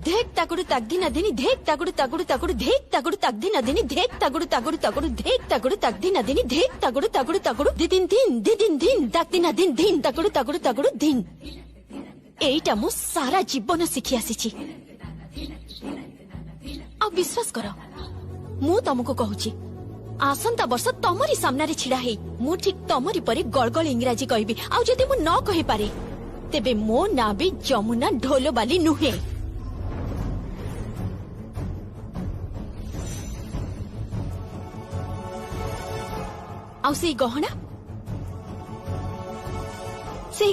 ଧେକ୍ ତାଗୁଡୁ ତାଗଦି ନଦିନି, ଧେକ୍ ତାଗୁଡୁ ତାଗୁଡୁ ତାଗୁଡୁ, ଧେକ୍ ତାଗୁଡୁ ତାଗଦି ନଦିନି, ଧେକ୍ ତାଗୁଡୁ ତାଗୁଡୁ ତାଗୁଡୁ, ଧେକ୍ ତାଗୁଡୁ ତାଗଦି ନଦିନି, ଧେକ୍ ତାଗୁଡୁ ତାଗୁଡୁ ତାଗୁଡୁ, ଦିଦିନ୍ ଦିନ୍ ତାଗଦି ନଦିନ୍ ଦିନ୍ ତାଗୁଡୁ ତାଗୁଡୁ ତାଗୁଡୁ ଦିନ୍। ଏଇଟା ମୁଁ ସାରା ଜୀବନ ଶିଖି ଆସିଛି। ଆଉ ବିଶ୍ୱାସ କର, ମୁଁ ତମକୁ କହୁଛି, आसंता वर्ष तमरी सामने छिड़ा है मु ठीक तमरी परे गड़गड़ इंग्राजी कहबी आउ जदि मु न कहि पारे तेबे मो ना भी जमुना ढोलबाली नुहे। आउ से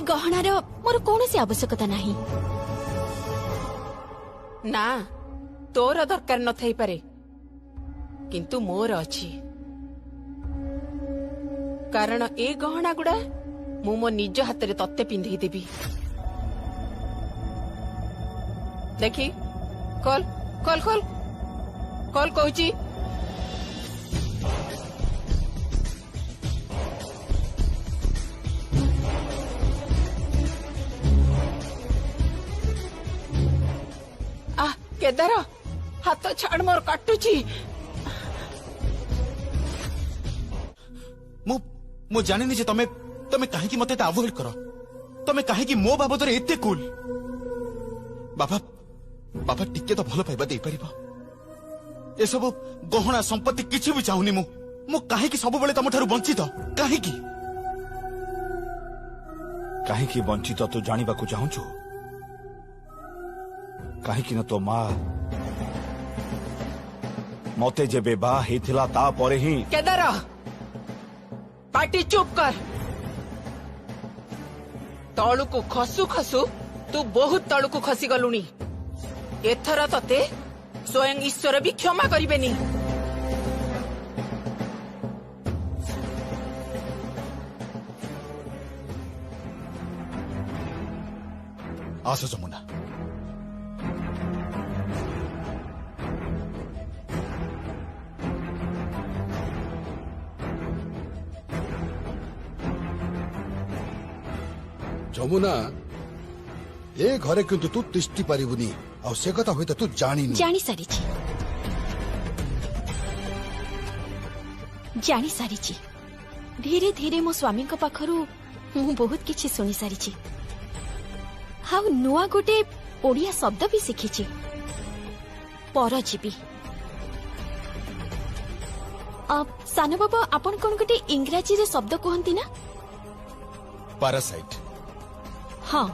गहनार मोर कौनसी आवश्यकता नहीं। ना तोर दरकार न थाई पारे किंतु मोर अछि कारण ए गहना गुड़ा मु मो निज हाथ रे तत्ते पिंधे देबी। देखी कॉल कॉल कॉल कॉल कहूची केदार हाथ छाड़ मोर काटुची। मु जानिनी जे तमे तमे काहेकि मते अवॉइड करो तमे काहेकि मो बाबदरे एते कूल। बाबा बाबा टिके तो भलो पाइबा दे परिबो ए सब गहना संपत्ति किछि भी चाहुनी मु काहेकि सब बेले तम थारु वंचित काहेकि काहेकि वंचित तू जानिबा को चाहूछु काहेकि न तो मां मते जेबे बा हेथिला ता परे ही। केदार पार्टी चुप कर तळु को खसु खसु तू बहुत तळु को खसी गलुनी एथर तते स्वयं ईश्वर भी क्षमा करिबेनी। आस जमुना जमुना ए घरे किंतु तू तिष्टि पारिबुनी आ से कथा होई त तू जानी सारी धीरे धीरे मो स्वामी को पाखरु मु बहुत किछि सुनी सारी हाउ नुआ गोटे ओडिया शब्द भी शिखिछि परजीवी। अब सानो बाबा आपण कोन गोटे इंग्राजी रे शब्द कहंती ना पैरासाइट। हाँ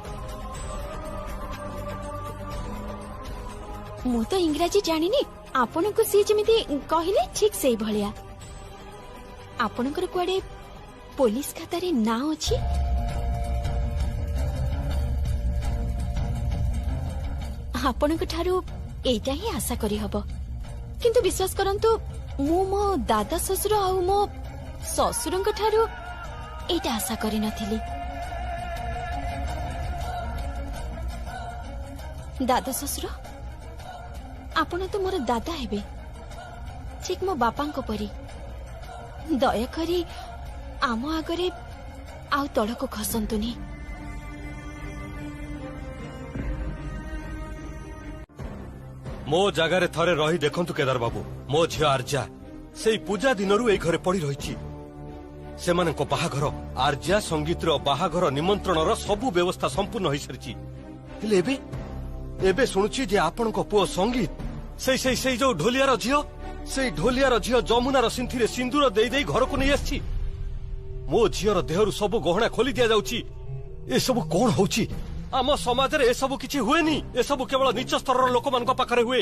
मु तो इंग्राजी जानिनी आपण को सी जमिति कहले ठीक सेही भलिया आपणकर कुआडे पुलिस खाता रे ना अछि आपणक ठारू एटा ही आशा करी हबो किंतु विश्वास करंतु मु मो दादा ससुर आ मो ससुरंक ठारू एटा आशा करी नथिली। दादा ससुर आपण तो मोर दादा हेबे ठीक मो बापांको परी दयाकरी आम आगरे आउ तड़को खसंतुनी। मो जगार थरे रही देखंतु केदार बाबू मो झियो आर्जा से पूजा दिनरू ए घरे पड़ी रही सेमानंको बाहाघर आर्जा संगीतर बाहाघर निमंत्रणर सबु व्यवस्था संपूर्ण होई सारिछि हेले एबे शुणुछि जे आपणको पुओ संगीत से जो ढोलियार झियो जमुनार सिंथिरे सिंदूर देई देई घर को नहीं आछि मो झियर देहरु सब गहना खोली दिया जाउछि ए सब कोन होउछि आम समाज रे ए सब किछि हुएनी ए सब केवल नीच स्तर लोक मानक पाखरे हुए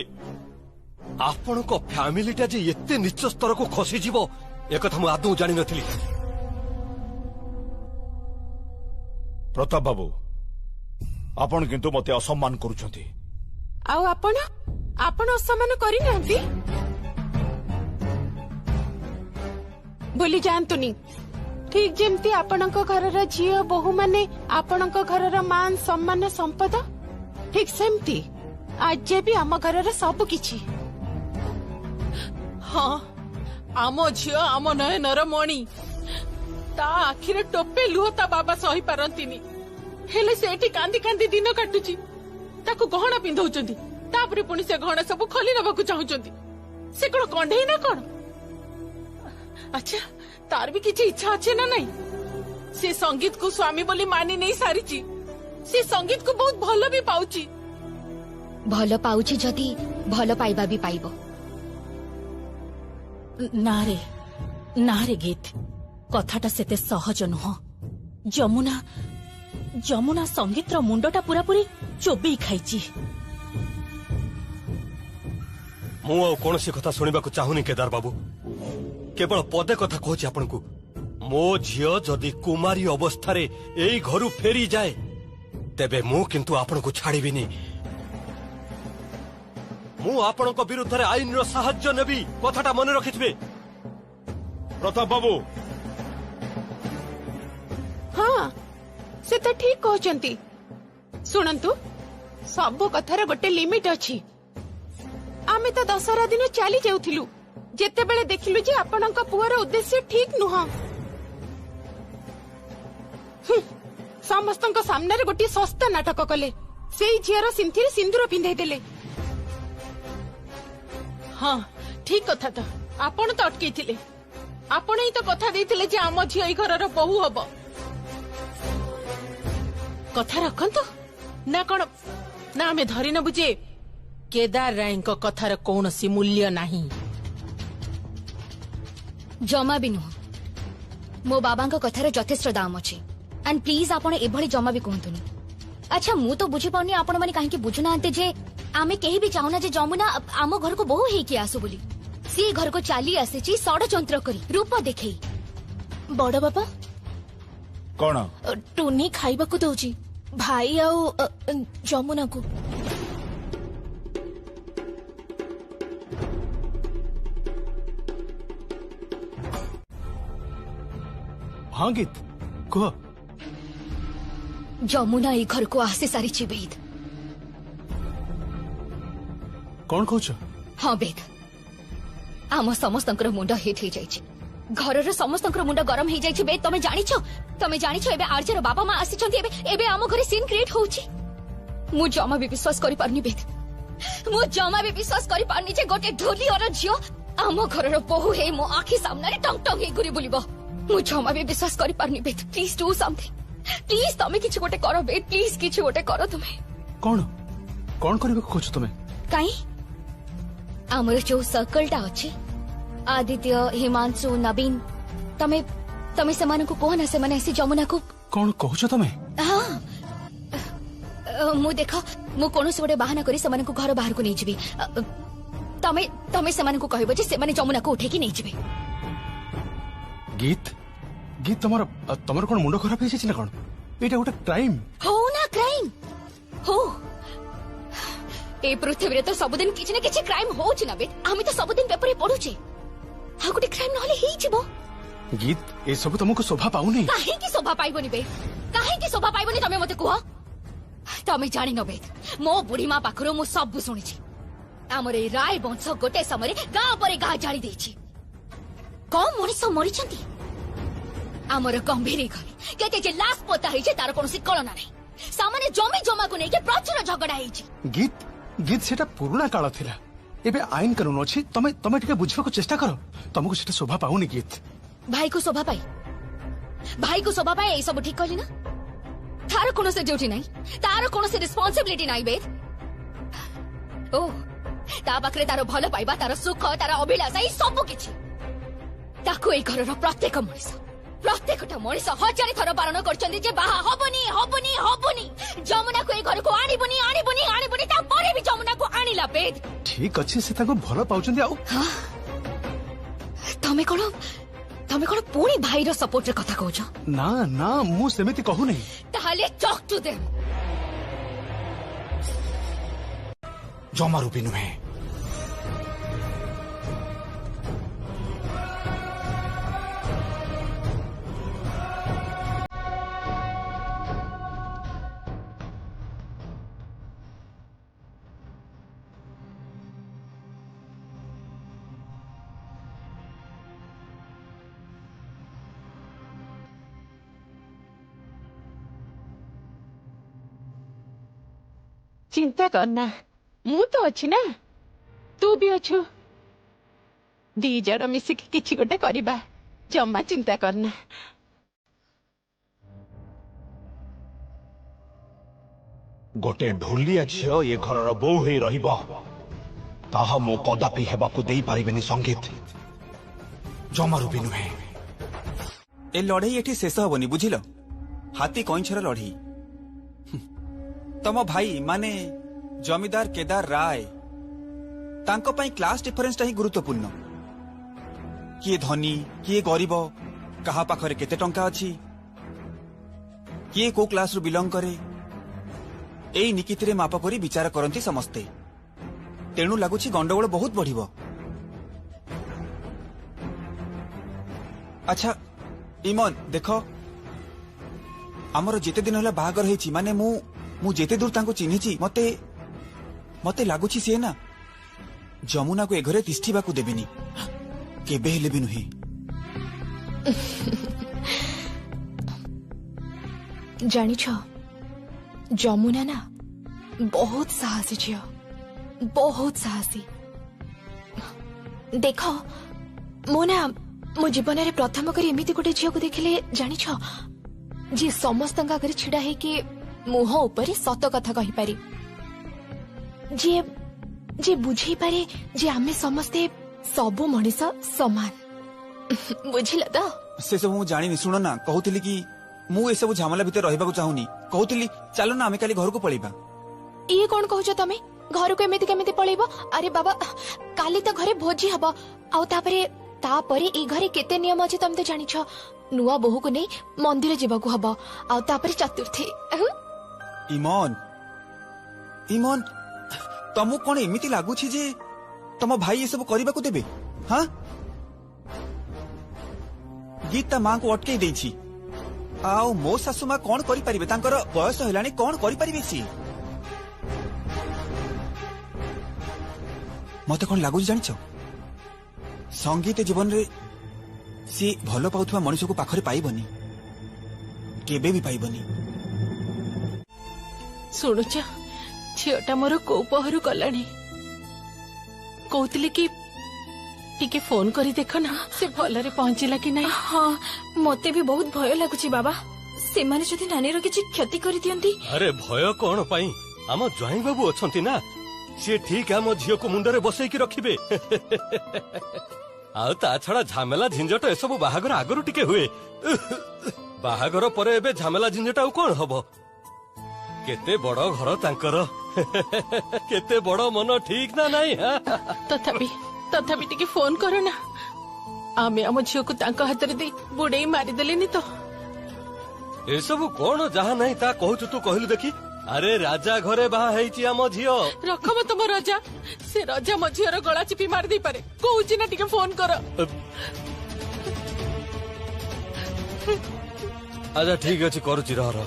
आपणको फैमिलीटा जे एते नीच स्तर को खसी जीवो ए कथा मु आदौ जानि नथिली। प्रताप बाबू आपण किंतु मते असम्मान करूछंती आउ आपण असम्मान करि नहंती बोली जानतुनी ठीक जेमती आपणको घरर झियो बहु माने आपणको घरर मान सम्मान संपद ठीक सेमती आज भी आम घरर सब किछि। हाँ आम झियो आम नयनर मणि ता आखिरे टोपे लुह ता बाबा सही पारंतिनी हेले सेठी कांदी कांदी दिन काटुची ताकू गहना पिंधौचंती तापरे पुणी से गहना सब खोली नबाकू चाहुचंती से कोन कंढेई ना कोन। अच्छा तार भी किसी इच्छा अच्छे ना नहीं से संगीत को स्वामी बोली मानी नहीं सारी से संगीत को बहुत भलो भी पाउची भलो पाउची जदी भलो पाइबा भी पाइबो ना रे ନା ରେ ଗୀତ, କଥାଟା ସେତେ ସହଜ ନୁହଁ। ଯମୁନା ଯମୁନା ସଙ୍ଗୀତର ମୁଣ୍ଡଟା ପୁରାପୁରି ଚୋବେଇ ଖାଇଛି। ମୁଁ ଆଉ କୌଣସି କଥା ଶୁଣିବାକୁ ଚାହୁଁନି କେଦାର ବାବୁ। କେବଳ ପଦେ କଥା କହୁଛି ଆପଣଙ୍କୁ, ମୋ ଝିଅ ଯଦି କୁମାରୀ ଅବସ୍ଥାରେ ଏଇ ଘରୁ ଫେରିଯାଏ ତେବେ ମୁଁ କିନ୍ତୁ ଆପଣଙ୍କୁ ଛାଡ଼ିବିନି। ମୁଁ ଆପଣଙ୍କ ବିରୁଦ୍ଧରେ ଆଇନର ସାହାଯ୍ୟ ନେବି, କଥାଟା ମନେ ରଖିଥିବେ। ପ୍ରତାପ ବାବୁ, ହଁ ସେ ତ ଠିକ କହୁଛନ୍ତି। ଶୁଣନ୍ତୁ, ସବୁ କଥାର ଗୋଟେ ଲିମିଟ ଅଛି। ଆମେ ତ ଦଶହରା ଦିନ ଚାଲି ଯାଉଥିଲୁ, ଯେତେବେଳେ ଦେଖିଲୁ ଯେ ଆପଣଙ୍କ ପୁଅର ଉଦ୍ଦେଶ୍ୟ ଠିକ ନୁହଁ। ସମସ୍ତଙ୍କ ସାମ୍ନାରେ ଗୋଟିଏ ଶସ୍ତା ନାଟକ କଲେ। ସେଇ ଝିଅର ସିନ୍ଥିରେ ସିନ୍ଦୁର ପିନ୍ଧାଇ ଦେଲେ। ହଁ ଠିକ କଥା ତ, ଆପଣ ତ ଅଟକେଇଥିଲେ। ଆପଣ ହିଁ ତ କଥା ଦେଇଥିଲେ ଯେ ଆମ ଝିଅ ଏଇ ଘରର ବୋହୂ ହବ। କଥା ରଖନ୍ତୁ ନା କଣ? ନା ଆମେ ଧରି ନେବୁ ଯେ କେଦାର ରାୟଙ୍କ କଥାର କୌଣସି ମୂଲ୍ୟ ନାହିଁ। ଜମା ବି ନୁହଁ। ମୋ ବାବାଙ୍କ କଥାରେ ଯଥେଷ୍ଟ ଦାମ ଅଛି। एंड प्लीज आपण एभली जमा भी कहतुनी। अच्छा मु तो बुझी पाउनी आपण माने काहे बुझुनांते जे आमे केही भी चाहुना जे जमुना आम घर को बहु हेकी आसु बोली। सी घर को चाली आसेची षडयंत्र करी रूप देखई। बड़ बाबा कौन टुनी खाइबा को दउची भाई आउ जमुना को। हाँ गीत कह। जमुना ई घर को आसे सारी बेद। कौन कौच? हाँ बेद, आम समस्त मुंड हिट हो जाइए। घर समस्त मुंड गरम हो जाइए बेद। तमे जानिछ एबे आर्जर बाबा माँ आसीचंती एबे आम घरे सीन क्रिएट होउची। मु जमा भी विश्वास करि पारनी बेद। मु जमा भी विश्वास करि पारनी जे गोटे ढोली और झियो आम घरर बहु हे मो आखि सामने टंग टंग हे घुरी बुलिबो। मु जमा भी विश्वास करि पारनी बेद। Please do something. प्लीज तमे किछ गोटे करो बेद। प्लीज किछ गोटे करो तुमे। कौन कौन करबे खोज तुमे? काई आमर जो सर्कलटा अछि आदित्य हिमांशु नवीन तमे तमे समान को कोन से माने ऐसी जमुना को कौन कहछ तमे? हां मु देखो मु कोनो से गोटे बहाना करी समान को घर बाहर को नै जिबी। तमे तमे समान को कहबो जे से माने जमुना को उठे की नै जिबे। गीत गीत तमर कोन मुंड खराब हे छै ना कोन? एटा गोटे क्राइम हो ना क्राइम हो। ए पृथ्वी तो सबुदिन किछि ना किछि क्राइम होछ ना बे। आमी तो सबुदिन पेपर पढु छी। हा गोटे क्राइम नहले हेइ छिबो। गीत ए सब तुमको शोभा पाउ नै? काहे की शोभा पाइबोनी बे? काहे की शोभा पाइबोनी तमे मते कुह। तमे जानि न बे मो बुढ़ी मां पाखरो मु सब सुनि छी। हमर ए राय वंश गोटे समय गां परे गां जाळी देछि। कम मनिष मरि छंती। हमर गंभीर घर केते जे लाश पोता हेइ छै तार कोनसी कळना नै। सामान्य जमी जमा को नै के प्रचुर झगड़ा हेइ छै। गीत गीत सेटा पुराना काल थिला। एबे आईन कानून अछि। तमे तमे टिके बुझबा को चेष्टा करो। तुमको सेटा शोभा पाउनी गीत। भाई को शोभा पाई ए सब ठीक कहली ना। तार कोनो से ड्यूटी नहीं, तार कोनो से रिस्पांसिबिलिटी नहीं बेद। ओ ता पाखरे तार भलो पाइबा, तार सुख, तार अभिलाषा ई सब किछि ताको ए घरर प्रत्येक मनिष हजार थर बारण करछन्ती जे बाहा हबनी हबनी हबनी जमुना को ए घर को आनिबनी आनिबनी आनिबनी ता परे भी जमुना को आनिला बेद। ठीक अछि से ताको भलो पाउछन्ती। आउ तमे कोन पुणी भाई रो सपोर्ट रे कथा कहछ? ना ना मु सेमिति कहू नै। ताहाले टॉक टू देम। जमा रूपी नुहे। चिंता करना, मु तो अच्छी ना, तू भी अच्छु। दी जण मिसिक किछि गोटे करिबा। जम्मा चिंता करना। गोटे ढोलिया झियो ये घरर बोउ हे रहिबो ताहा मो कदापि हेबाकू देई पारिबेनी संगीत। जमारू भी नुहे। ए लड़ई एठी शेष हबनी बुझिल हाथी कईछर लड़ई तम भाई माने जमीदार केदार राय तांको पाई क्लास डिफरेंस ही गुरुत्वपूर्ण किए धनी किए गरीब कहा पाखरे केते टंका अछि किए को क्लास रु बिलोंग करे एई निकितिरे माप करी विचार करंती समस्ते तेणु लागुछि गंडगोल बहुत बढ़िबो। अच्छा इमन देख आमर जेते दिन होला बाहागर हेछि माने मु जेते दूर तांको चिन्हिछि मते मते लागुछि से ना जमुना को ए घरे तिष्ठिबाकू देबिनी केबे हेले भी नुहे। जानी छ जमुना ना बहुत साहसी झियो बहुत साहसी। देख मो ना मो जीवन रे प्रथम करी एमिति गोटे झियो को देखिले जानी छ जी समस्त आगे छिड़ा है कि मुह ऊपर सत कथा कहि पारी जे जे बुझी पारे जे आमे समस्ते सबु मनीष समान बुझिल तो से सब मु जानी सुन ना कहूतिली कि मु ए सब झमेला भितर रहबाकू चाहूनी कहूतिली चलो ना आमे काली घर को पळीबा। ये कौन कहूछ तमे घर को एमिति केमिति पळीबो? अरे बाबा काली तो घरे भोजी हबो आउ तापरे ई घरे केते नियम अछि तम तो जानि छ नुआ बहु को नहीं मंदिर जीवाकू हबो आउ तापरे चतुर्थी। इमन इमन तमु कोन एमिति लागुछि जे तम भाई ये सब करबाकू देबे? हां गीता मां को अटके देछि आउ मो सासु मां कोन करि परिबे तांकर बयस हेलानी कोन करि परिबे सी मते कोन लागुछि जानि छ संगीत जीवन रे सी भलो पाउथवा मनुष्य को पाखरे पाइबनी केबे भी पाइबनी। शुणुच झीटा मोर को पहरु गलानी कहते कि टिके फोन करी देख ना से भलरे पहुंचला कि नहीं। हाँ मते भी बहुत भय लगुची बाबा से माने जदि नानीर किछि क्षति करि दियंती। अरे भय कोन पई आम ज्वाई बाबू अछंती ना सी ठीक आम झियो को मुंडरे बसई की रखिबे आ ता छड़ा झमेला झिंझट ए सब बाहागर आगरु टिके हुए बाहागर परे एबे झमेला झिंझट आउ कोन हबो केते बड़ घर तांकर केते बड़ मन ठीक ना नहीं। तथापि टिके फोन करो ना आमे आम झियो को तांको हाथ रे दे बुड़े मारी देलेनी तो ए सब कोन जहा नहीं ता कहू तू कहलु देखी। अरे राजा घरे बाहा हेची आम झियो रखम तुम राजा से राजा मो झियर गला चिपी मार दे पारे कहूची ना टिके फोन कर। अच्छा ठीक अछि करूची रह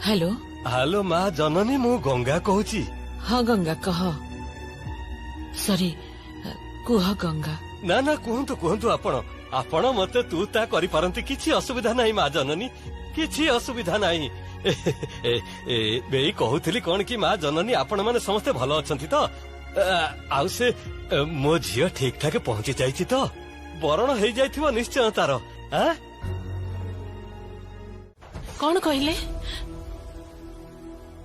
हेलो हेलो माँ जननी मु गंगा कहूची। हाँ गंगा कह सॉरी कुह गंगा ना ना कहतु कहतु आपण मते तू ता करि पारंती किछि असुविधा नाही माँ जननी किछि असुविधा नाही। बेई कहूथिली कोन कि माँ जननी आपण माने समस्ते भलो अछंती तो आउ से मो झियो ठीक ठाक पहुंची जाईची तो बरण हेई जाइथिबो निश्चय तार। कौन कहले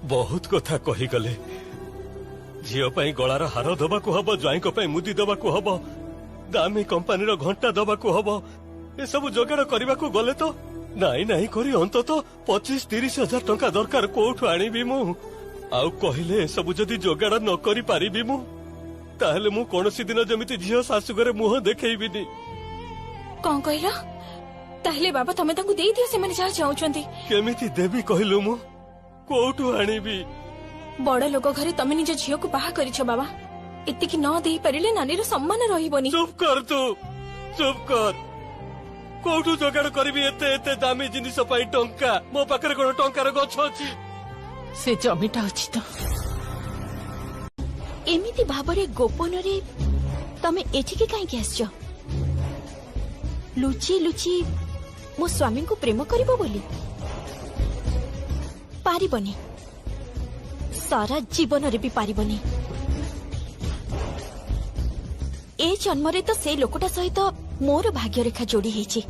बहुत कथा कही गले झियो पाई गଳାର हार दबाकू हबो ज्वाईको पाई मुदी दबाकू हबो दामी कंपनीर घंटा दबाकू हबो ए सब जोगाड़ करबाकू गले तो नाई नाई करी अंतत 25-30 हजार टंका दरकार कोठु आनिबी मु आउ कहले ए सब जदी जोगाड़ न करी पारिबी मु ताहले मु कोनोसी दिन जमिति झियो सासु घरे मुह देखैबिनी। कौन कहला ताहले बाबा तमे ताकू देई दियो से माने जा चाहुचंती केमिति देबी कहलु मु कोठु आनिबी बड़ लोक घरे तमे निज झियो को बाहा करिछ बाबा इतिकी न देई परिले नानीर सम्मान रहिबोनी। चुप कर तू चुप कर कोठु जोगाड़ करबी एते एते दामी जिनिस पाई टंका मो पाखरे कोन टंकार गछ अछि से जमीटा अछि तो एमिति भाबरे गोपन रे तमे एठी के काई आछो लुची लुची मो स्वामी को प्रेम करिबो बोली पारिबनी सारा जीवन रे भी पारिबनी। ए जन्म रे तो से लोकटा सहित मोर भाग्य रेखा जोड़ी हेची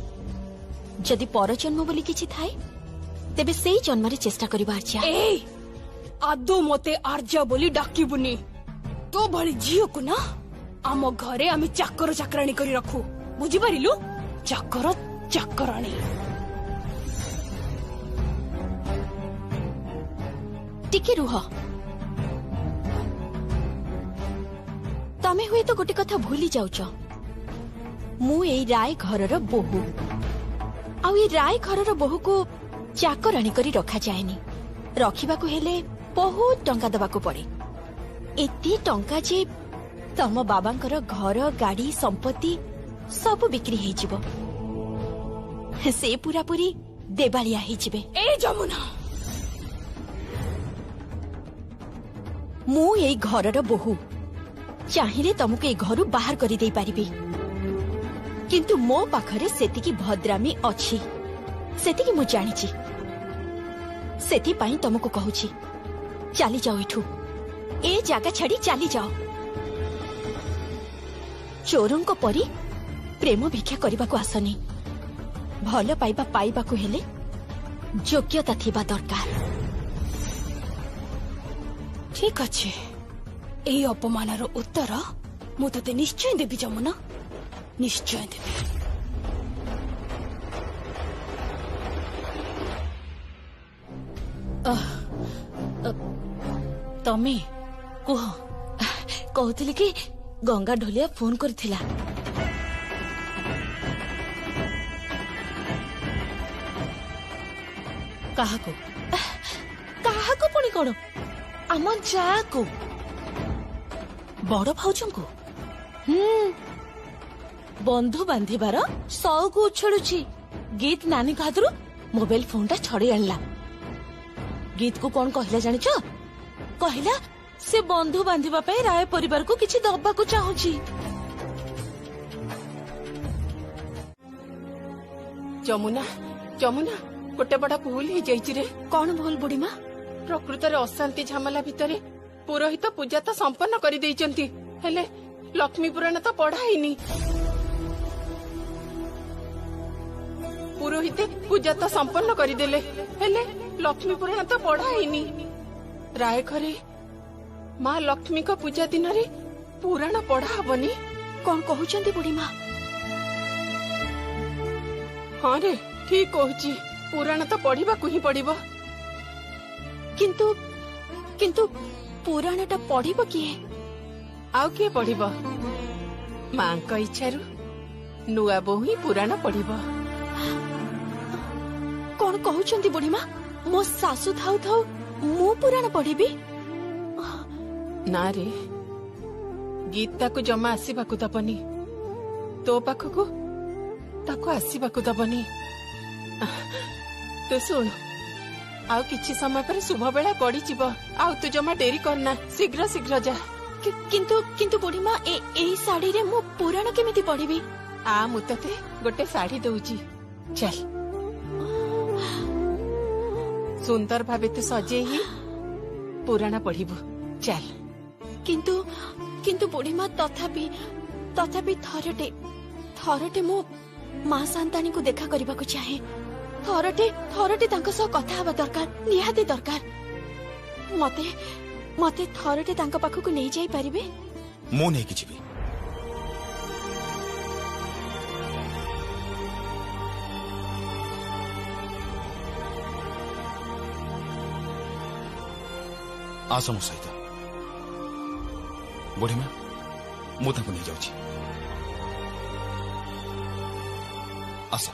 जदि पर जन्म बोली किछि थाए तेबे सेई जन्म रे चेष्टा करिबा आर्या। ए आदो मते आर्या बोली डाकिबुनी। तो भली झील को ना आम घरे आम चाकर चाकराणी करी रखू बुझी पारिलु। चाकर चाकराणी टिके रुह। तमे हुए तो गोटे कथा भूली जाउछ। मु एई राय घरर बोहू आउ ए राय घरर बोहू को चाकराणी करी रखा जाएनी। रखिबाकू हेले बहुत टंका दबाकू पड़े। एते टंका जे तम बाबांकर घर गाड़ी संपत्ति सब बिक्री हेई जिवो। से पूरा पूरी देबालिया हेई जिवे। ए जमुना मु एई घरर बोहू चाहिए तुमको ए घर बाहर कर दे पारिबी। किंतु मो पाखरे सेतिकी भद्रामी अछि सेतिकी मु जानिछि। सेति पाई तुमको कहूछि चली जाओ एठू ए जागा छाड़ी चली जाओ। चोरों को परी प्रेम भिक्षा करबा को आसनी। भल पाइबा पाइबा को हेले योग्यता थिबा दरकार। ठीक अच्छे এই অপমানর উত্তর মু তোতে নিশ্চয় দেবি যমুনা নিশ্চয় দেবি। तमे कुह कहूली कि गंगा ढोलिया फोन करथिला। काहाको काहाको पुणी कौन आम जा को बड़ भाउजों को बंधु बांधिबार सौक उछलुची। गीत नानी हाथरू मोबाइल फोन टा छड़ी आनला। गीत को कौन कहला जानिछ? कहला से बंधु बांधिबा पे राय परिवार को किछि दबा को चाहूची। जमुना जमुना गोटे बड़ा भूल ही जाइछि रे। कौन भूल बुढ़ी माँ? प्रकृत रे अशांति झमेला भितरे पुरोहित पूजा तो संपन्न कर देइचंती हेले लक्ष्मी पुराण तो पढ़ाईनी। पुरोहित पूजा तो संपन्न करदेले हेले लक्ष्मी पुराण तो पढ़ाईनी। राय घरे माँ लक्ष्मी को पूजा दिन रे पुराण पढ़ा हबनी। कौन कहउचंती बुढ़ी माँ? हाँ रे ठीक कहूची पुराण तो पढ़िबा को ही पड़िबो। किंतु किंतु पुराणटा पढ़िब किए? आउ किए पढ़िब? माँ को इच्छारू नुआ बोहू ही पुराण पढ़िब। कौन कहउचंती बुढ़ी माँ? मो सासु थाउ थाउ मु पुराण पढ़िबी? ना रे गीता को जमा आसीबाकू दबनी। तो पाखकू ताको आसीबाकू दबनी। तू सुन आउ किछि समय पर शुभ बेला गड़ी जीव। आउ तू जमा डेरी करना शीघ्र शीघ्र जा। किंतु किंतु बुढ़ी माँ एई साड़ी रे मु पुराण केमिति पढ़िबी? आ मु तते गोटे साड़ी दउची चल। सुंदर भावे तू सजे ही पुराण पढ़िबू चल। किंतु किंतु बुढ़ी माँ तथापि तथापि थरटे मु माँ शांतानी को देखा करबा को चाहे। थरटे तांको सह कथा हवा दरकार निहाती दरकार। मते मते थरटे तांको पाखो को नहीं जाई परिबे? मु नहीं किछि भी। आस मो सहित बुढ़ी माँ मु तांको नहीं जाउछि। आस।